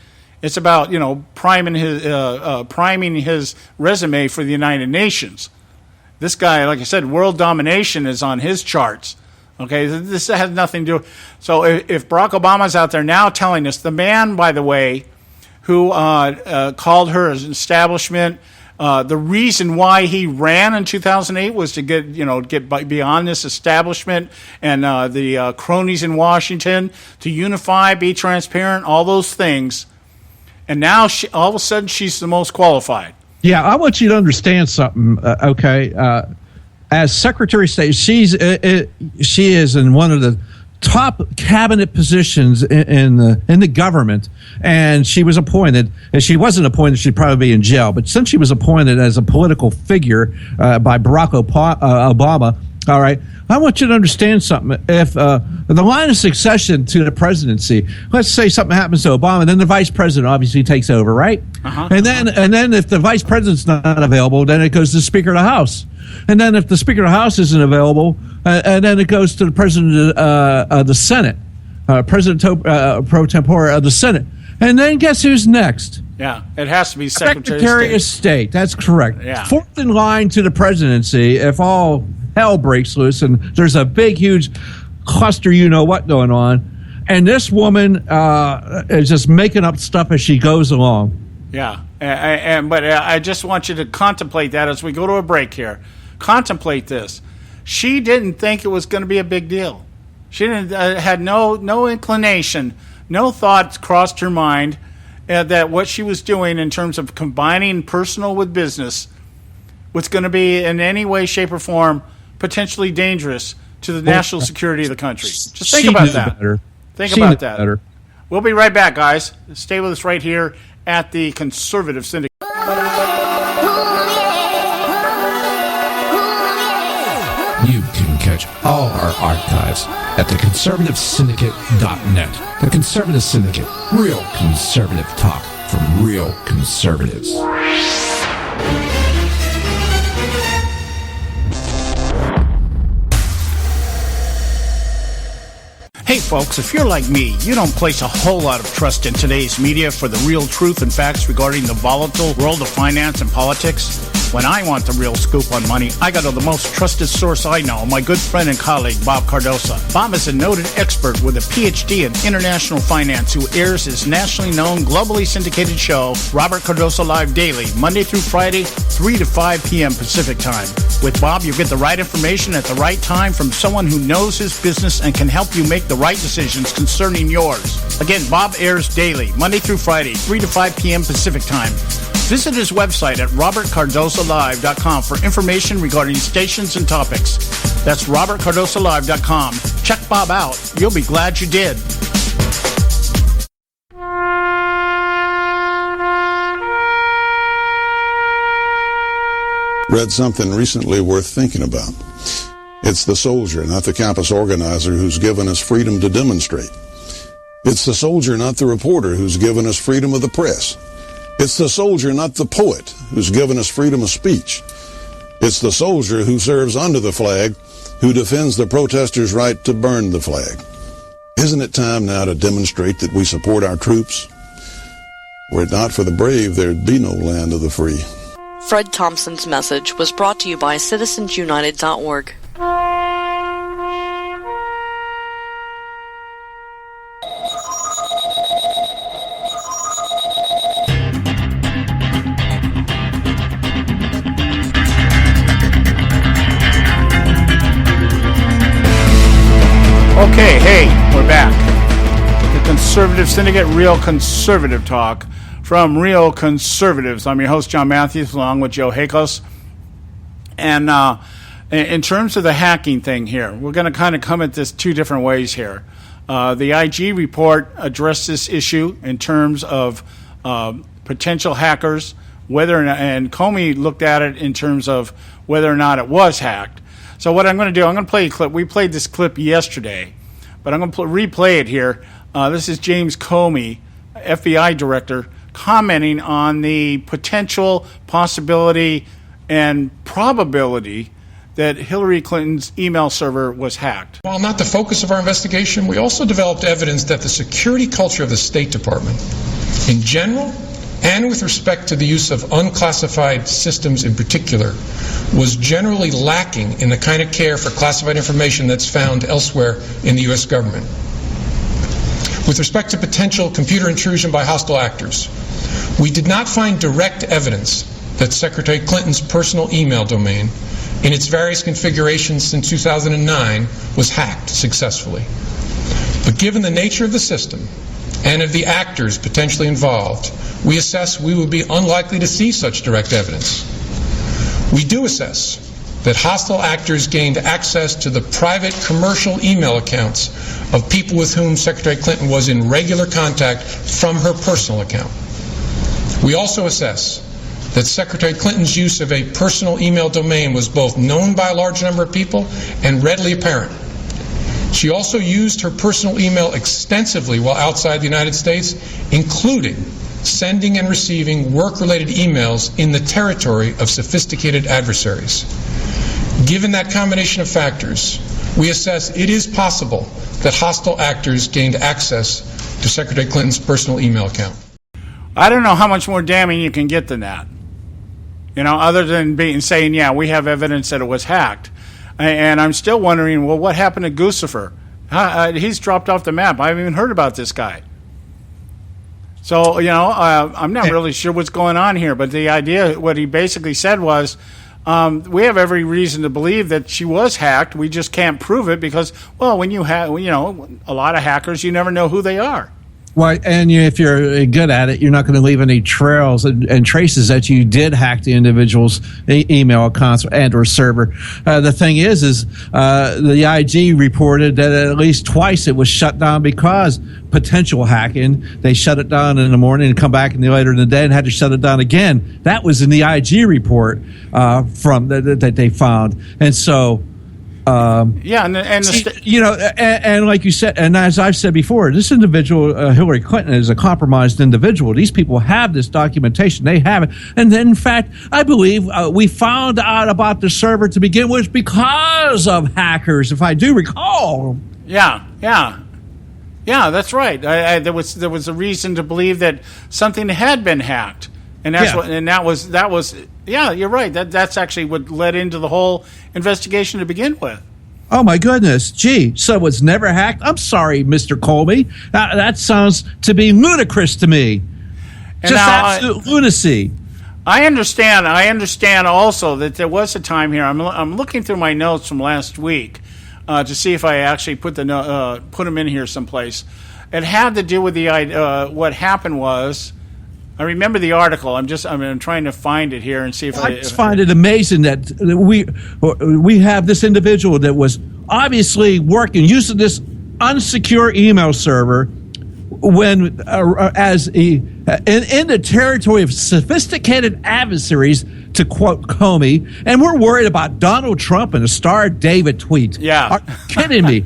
It's about, priming his resume for the United Nations. This guy, like I said, world domination is on his charts. Okay, this has nothing to do. So if Barack Obama's out there now telling us, the man, by the way, who called her an establishment, the reason why he ran in 2008 was to get beyond this establishment and the cronies in Washington, to unify, be transparent, all those things. And now all of a sudden she's the most qualified. Yeah, I want you to understand something. Okay, as Secretary of State, she is in one of the top cabinet positions in the government, and she was appointed. If she wasn't appointed, she'd probably be in jail. But since she was appointed as a political figure by Barack Obama, all right, I want you to understand something. If the line of succession to the presidency, let's say something happens to Obama, then the vice president obviously takes over, right? And then if the vice president's not available, then it goes to the Speaker of the House. And then if the Speaker of the House isn't available, and then it goes to the President of the Senate, President pro tempore of the Senate. And then guess who's next? Yeah, it has to be Secretary of State. That's correct. Yeah. Fourth in line to the presidency if all hell breaks loose and there's a big, huge cluster you know what going on. And this woman is just making up stuff as she goes along. Yeah, but I just want you to contemplate that as we go to a break here. Contemplate this. She didn't think it was going to be a big deal. She didn't had no inclination, no thoughts crossed her mind that what she was doing in terms of combining personal with business was going to be in any way, shape, or form potentially dangerous to the national security of the country. Just think about that. Think about that. Better. We'll be right back, guys. Stay with us right here at the Conservative Syndicate. You can catch all our archives at theconservativesyndicate.net. The Conservative Syndicate. Real conservative talk from real conservatives. Hey folks, if you're like me, you don't place a whole lot of trust in today's media for the real truth and facts regarding the volatile world of finance and politics. When I want the real scoop on money, I go to the most trusted source I know, my good friend and colleague, Bob Cardoso. Bob is a noted expert with a PhD in international finance who airs his nationally known, globally syndicated show, Robert Cardoso Live Daily, Monday through Friday, 3 to 5 p.m. Pacific Time. With Bob, you get the right information at the right time from someone who knows his business and can help you make the right decisions concerning yours. Again, Bob airs daily, Monday through Friday, 3 to 5 p.m. Pacific Time. Visit his website at robertcardosolive.com for information regarding stations and topics. That's robertcardosolive.com. Check Bob out. You'll be glad you did. Read something recently worth thinking about. It's the soldier, not the campus organizer, who's given us freedom to demonstrate. It's the soldier, not the reporter, who's given us freedom of the press. It's the soldier, not the poet, who's given us freedom of speech. It's the soldier who serves under the flag, who defends the protesters' right to burn the flag. Isn't it time now to demonstrate that we support our troops? Were it not for the brave, there'd be no land of the free. Fred Thompson's message was brought to you by citizensunited.org. Okay, hey, we're back. The Conservative Syndicate, real conservative talk from real conservatives. I'm your host, John Matthews, along with Joe Hakos. And in terms of the hacking thing here, we're going to kind of come at this two different ways here. The IG report addressed this issue in terms of potential hackers, and Comey looked at it in terms of whether or not it was hacked. So what I'm going to do, I'm going to play a clip. We played this clip yesterday, but I'm going to replay it here. This is James Comey, FBI director, commenting on the potential possibility and probability that Hillary Clinton's email server was hacked. While not the focus of our investigation, we also developed evidence that the security culture of the State Department, in general, and with respect to the use of unclassified systems in particular, was generally lacking in the kind of care for classified information that's found elsewhere in the U.S. government. With respect to potential computer intrusion by hostile actors, we did not find direct evidence that Secretary Clinton's personal email domain, in its various configurations since 2009, was hacked successfully. But given the nature of the system and of the actors potentially involved, we assess we would be unlikely to see such direct evidence. We do assess that hostile actors gained access to the private commercial email accounts of people with whom Secretary Clinton was in regular contact from her personal account. We also assess that Secretary Clinton's use of a personal email domain was both known by a large number of people and readily apparent. She also used her personal email extensively while outside the United States, including sending and receiving work-related emails in the territory of sophisticated adversaries. Given that combination of factors, we assess it is possible that hostile actors gained access to Secretary Clinton's personal email account. I don't know how much more damning you can get than that. You know, other than saying, yeah, we have evidence that it was hacked. And I'm still wondering, well, what happened to Guccifer? He's dropped off the map. I haven't even heard about this guy. So, I'm not really sure what's going on here, but the idea, what he basically said was, we have every reason to believe that she was hacked. We just can't prove it because, well, when you have, a lot of hackers, you never know who they are. Well, and if you're good at it, you're not going to leave any trails and traces that you did hack the individual's email accounts and or server. The thing is the IG reported that at least twice it was shut down because potential hacking. They shut it down in the morning and come back later in the day and had to shut it down again. That was in the IG report from that they found, and so. And like you said, and as I've said before, this individual, Hillary Clinton, is a compromised individual. These people have this documentation; they have it, and then, in fact, I believe we found out about the server to begin with because of hackers, if I do recall. Yeah, that's right. There was a reason to believe that something had been hacked, and that was. Yeah, you're right. That's actually what led into the whole investigation to begin with. Oh, my goodness. Gee, so it was never hacked? I'm sorry, Mr. Colby. That sounds to be ludicrous to me. Just absolute lunacy. I understand also that there was a time here. I'm looking through my notes from last week to see if I actually put them in here someplace. It had to do with what happened was... I remember the article. I'm trying to find it here and see if I just find it amazing that we have this individual that was obviously working using this unsecure email server when in the territory of sophisticated adversaries, to quote Comey, and we're worried about Donald Trump and a Star David tweet. Yeah, are you kidding me?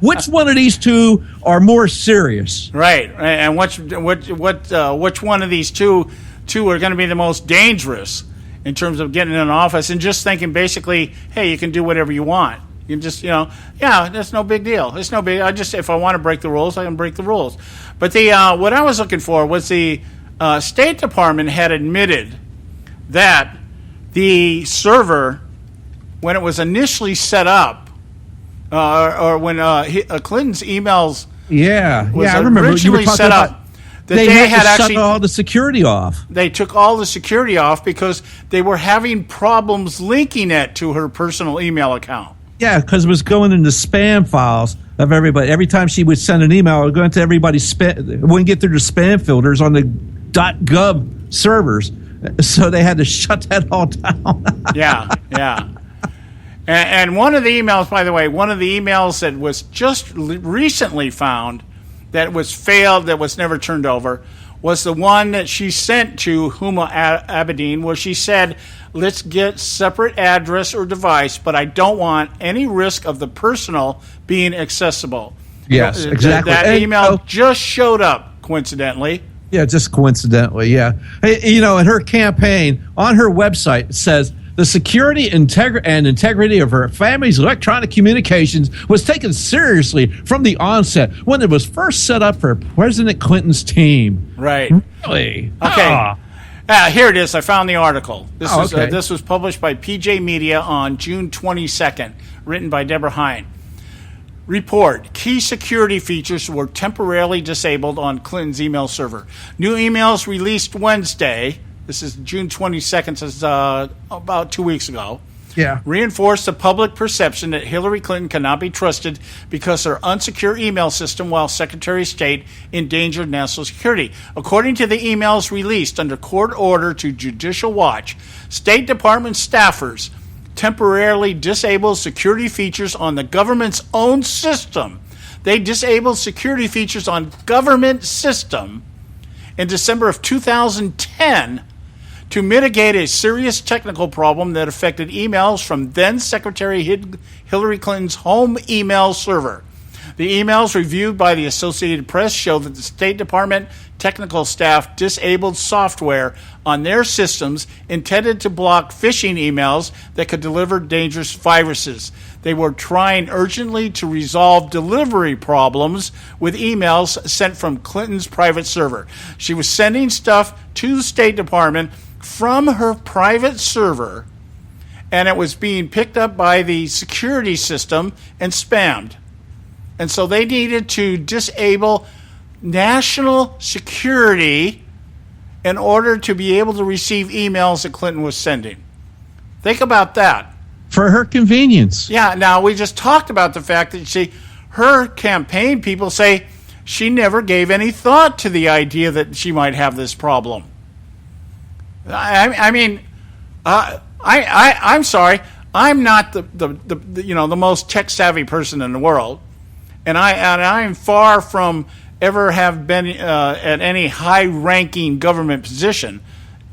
Which one of these two are more serious? Right, and which one of these two are going to be the most dangerous in terms of getting in office and just thinking basically, hey, you can do whatever you want. You can just, that's no big deal. It's no big. If I want to break the rules, I can break the rules. But what I was looking for was the State Department had admitted that the server, when it was initially set up, or when Clinton's emails I remember you were talking set up, about that they had actually shut all the security off. They took all the security off because they were having problems linking it to her personal email account. Yeah, because it was going into spam files of everybody. Every time she would send an email, it would go into everybody's spam. It wouldn't get through the spam filters on the .gov servers. So they had to shut that all down. Yeah. And one of the emails, by the way, that was just recently found that was failed, that was never turned over, was the one that she sent to Huma Abedin, where she said, let's get separate address or device, but I don't want any risk of the personal being accessible. Yes, exactly. That email just showed up, coincidentally. Yeah, just coincidentally, yeah. In her campaign, on her website, it says, the security and integrity of her family's electronic communications was taken seriously from the onset when it was first set up for President Clinton's team. Right. Really? Okay. Here it is. I found the article. This was published by PJ Media on June 22nd, written by Deborah Hine. Report, key security features were temporarily disabled on Clinton's email server. New emails released Wednesday, this is June 22nd, so it's about 2 weeks ago, reinforced the public perception that Hillary Clinton cannot be trusted because her unsecure email system, while Secretary of State, endangered national security. According to the emails released under court order to Judicial Watch, State Department staffers temporarily disabled security features on the government's own system. They disabled security features on government system in December of 2010 to mitigate a serious technical problem that affected emails from then Secretary Hillary Clinton's home email server. The emails reviewed by the Associated Press show that the State Department technical staff disabled software on their systems intended to block phishing emails that could deliver dangerous viruses. They were trying urgently to resolve delivery problems with emails sent from Clinton's private server. She was sending stuff to the State Department from her private server, and it was being picked up by the security system and spammed. And so they needed to disable national security in order to be able to receive emails that Clinton was sending. Think about that. For her convenience. Yeah, now we just talked about the fact that her campaign people say she never gave any thought to the idea that she might have this problem. I'm sorry. I'm not the most tech savvy person in the world, and I'm far from ever have been at any high ranking government position.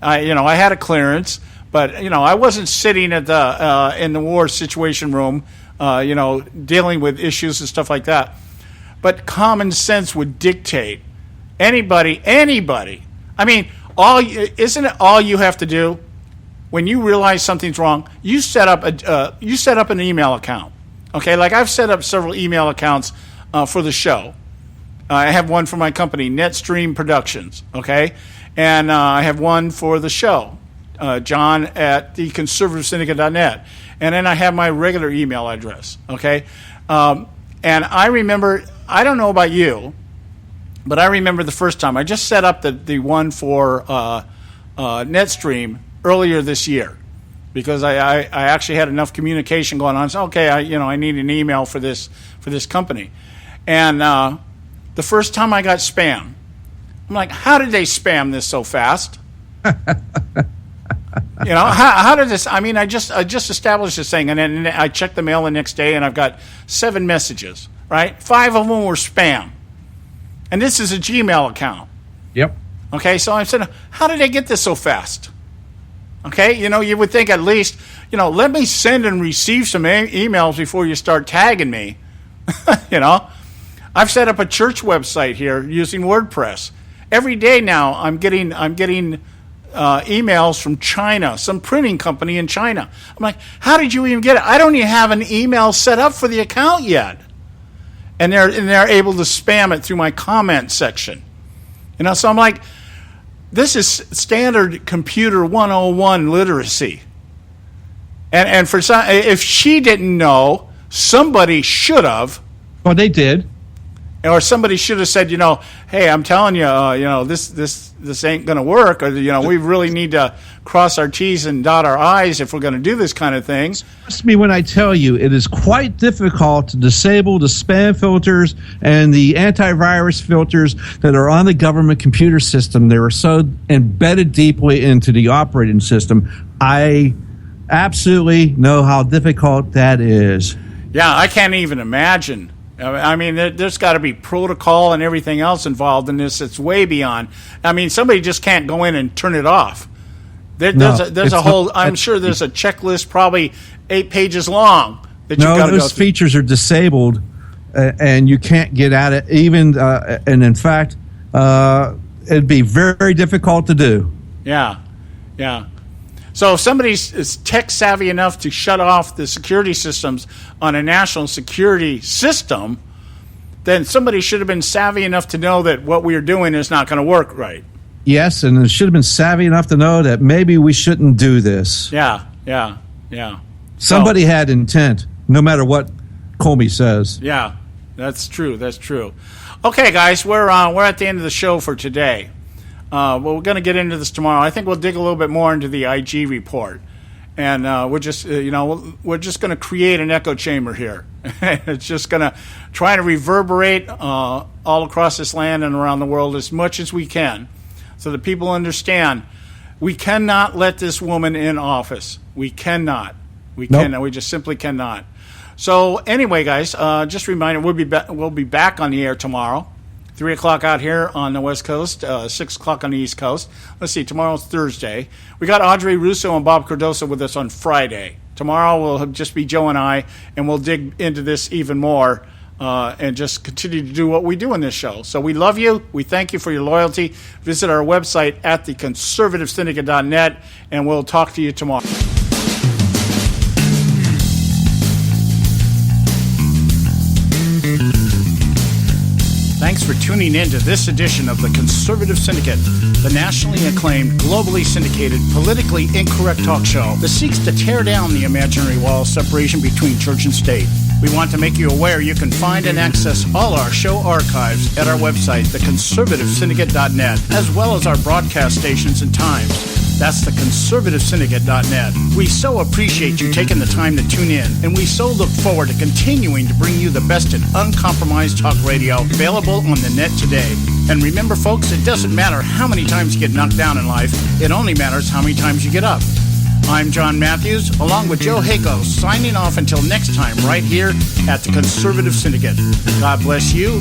I had a clearance, but I wasn't sitting at the in the war situation room, dealing with issues and stuff like that. But common sense would dictate anybody. I mean, isn't it all you have to do when you realize something's wrong? You set up an email account. Okay, like I've set up several email accounts for the show. I have one for my company, NetStream Productions. Okay, and I have one for the show, John at the Conservative Syndicate.net, and then I have my regular email address. Okay, and I remember. I don't know about you, but I remember the first time I just set up the one for NetStream earlier this year because I actually had enough communication going on. So okay, I need an email for this company, and the first time I got spam, I'm like, how did they spam this so fast? How did this? I mean, I just established this thing, and then I checked the mail the next day, and I've got 7 messages. Right? 5 of them were spam. And this is a Gmail account. Yep. Okay, so I said, how did they get this so fast? Okay, you would think at least, let me send and receive some emails before you start tagging me. I've set up a church website here using WordPress. Every day now I'm getting emails from China, some printing company in China. I'm like, how did you even get it? I don't even have an email set up for the account yet. And they're able to spam it through my comment section. So I'm like, this is standard computer 101 literacy. And for some, if she didn't know, somebody should have. Well, they did. Or somebody should have said, hey, I'm telling you, this ain't going to work, or we really need to cross our T's and dot our I's if we're going to do this kind of thing. Trust me when I tell you, it is quite difficult to disable the spam filters and the antivirus filters that are on the government computer system. They are so embedded deeply into the operating system. I absolutely know how difficult that is. Yeah, I can't even imagine. I mean, there's got to be protocol and everything else involved in this. It's way beyond. I mean, somebody just can't go in and turn it off. There's a whole. I'm sure there's a checklist, probably 8 pages long. That you got to go through. Those features are disabled, and you can't get at it. Even and in fact, it'd be very difficult to do. Yeah. So if somebody's tech savvy enough to shut off the security systems on a national security system, then somebody should have been savvy enough to know that what we are doing is not going to work right. Yes, and it should have been savvy enough to know that maybe we shouldn't do this. Yeah. Somebody had intent, no matter what Comey says. Yeah, that's true. Okay, guys, we're at the end of the show for today. Well, we're going to get into this tomorrow. I think we'll dig a little bit more into the IG report, and we're just going to create an echo chamber here. It's just going to try to reverberate all across this land and around the world as much as we can, so that people understand we cannot let this woman in office. We cannot. We just simply cannot. So anyway, guys, just a reminder, we'll be back on the air tomorrow. 3 o'clock out here on the West Coast, 6 o'clock on the East Coast. Let's see, tomorrow's Thursday. We got Audrey Russo and Bob Cardoso with us on Friday. Tomorrow will just be Joe and I, and we'll dig into this even more and just continue to do what we do in this show. So we love you. We thank you for your loyalty. Visit our website at theconservativesyndicate.net, and we'll talk to you tomorrow. Thanks for tuning in to this edition of the Conservative Syndicate, the nationally acclaimed, globally syndicated, politically incorrect talk show that seeks to tear down the imaginary wall of separation between church and state. We We want to make you aware you can find and access all our show archives at our website, theconservativesyndicate.net, as well as our broadcast stations and times. That's theconservativesyndicate.net. We so appreciate you taking the time to tune in, and we so look forward to continuing to bring you the best in uncompromised talk radio available on the net today. And remember, folks, it doesn't matter how many times you get knocked down in life. It only matters how many times you get up. I'm John Matthews, along with Joe Hako, signing off until next time right here at the Conservative Syndicate. God bless you.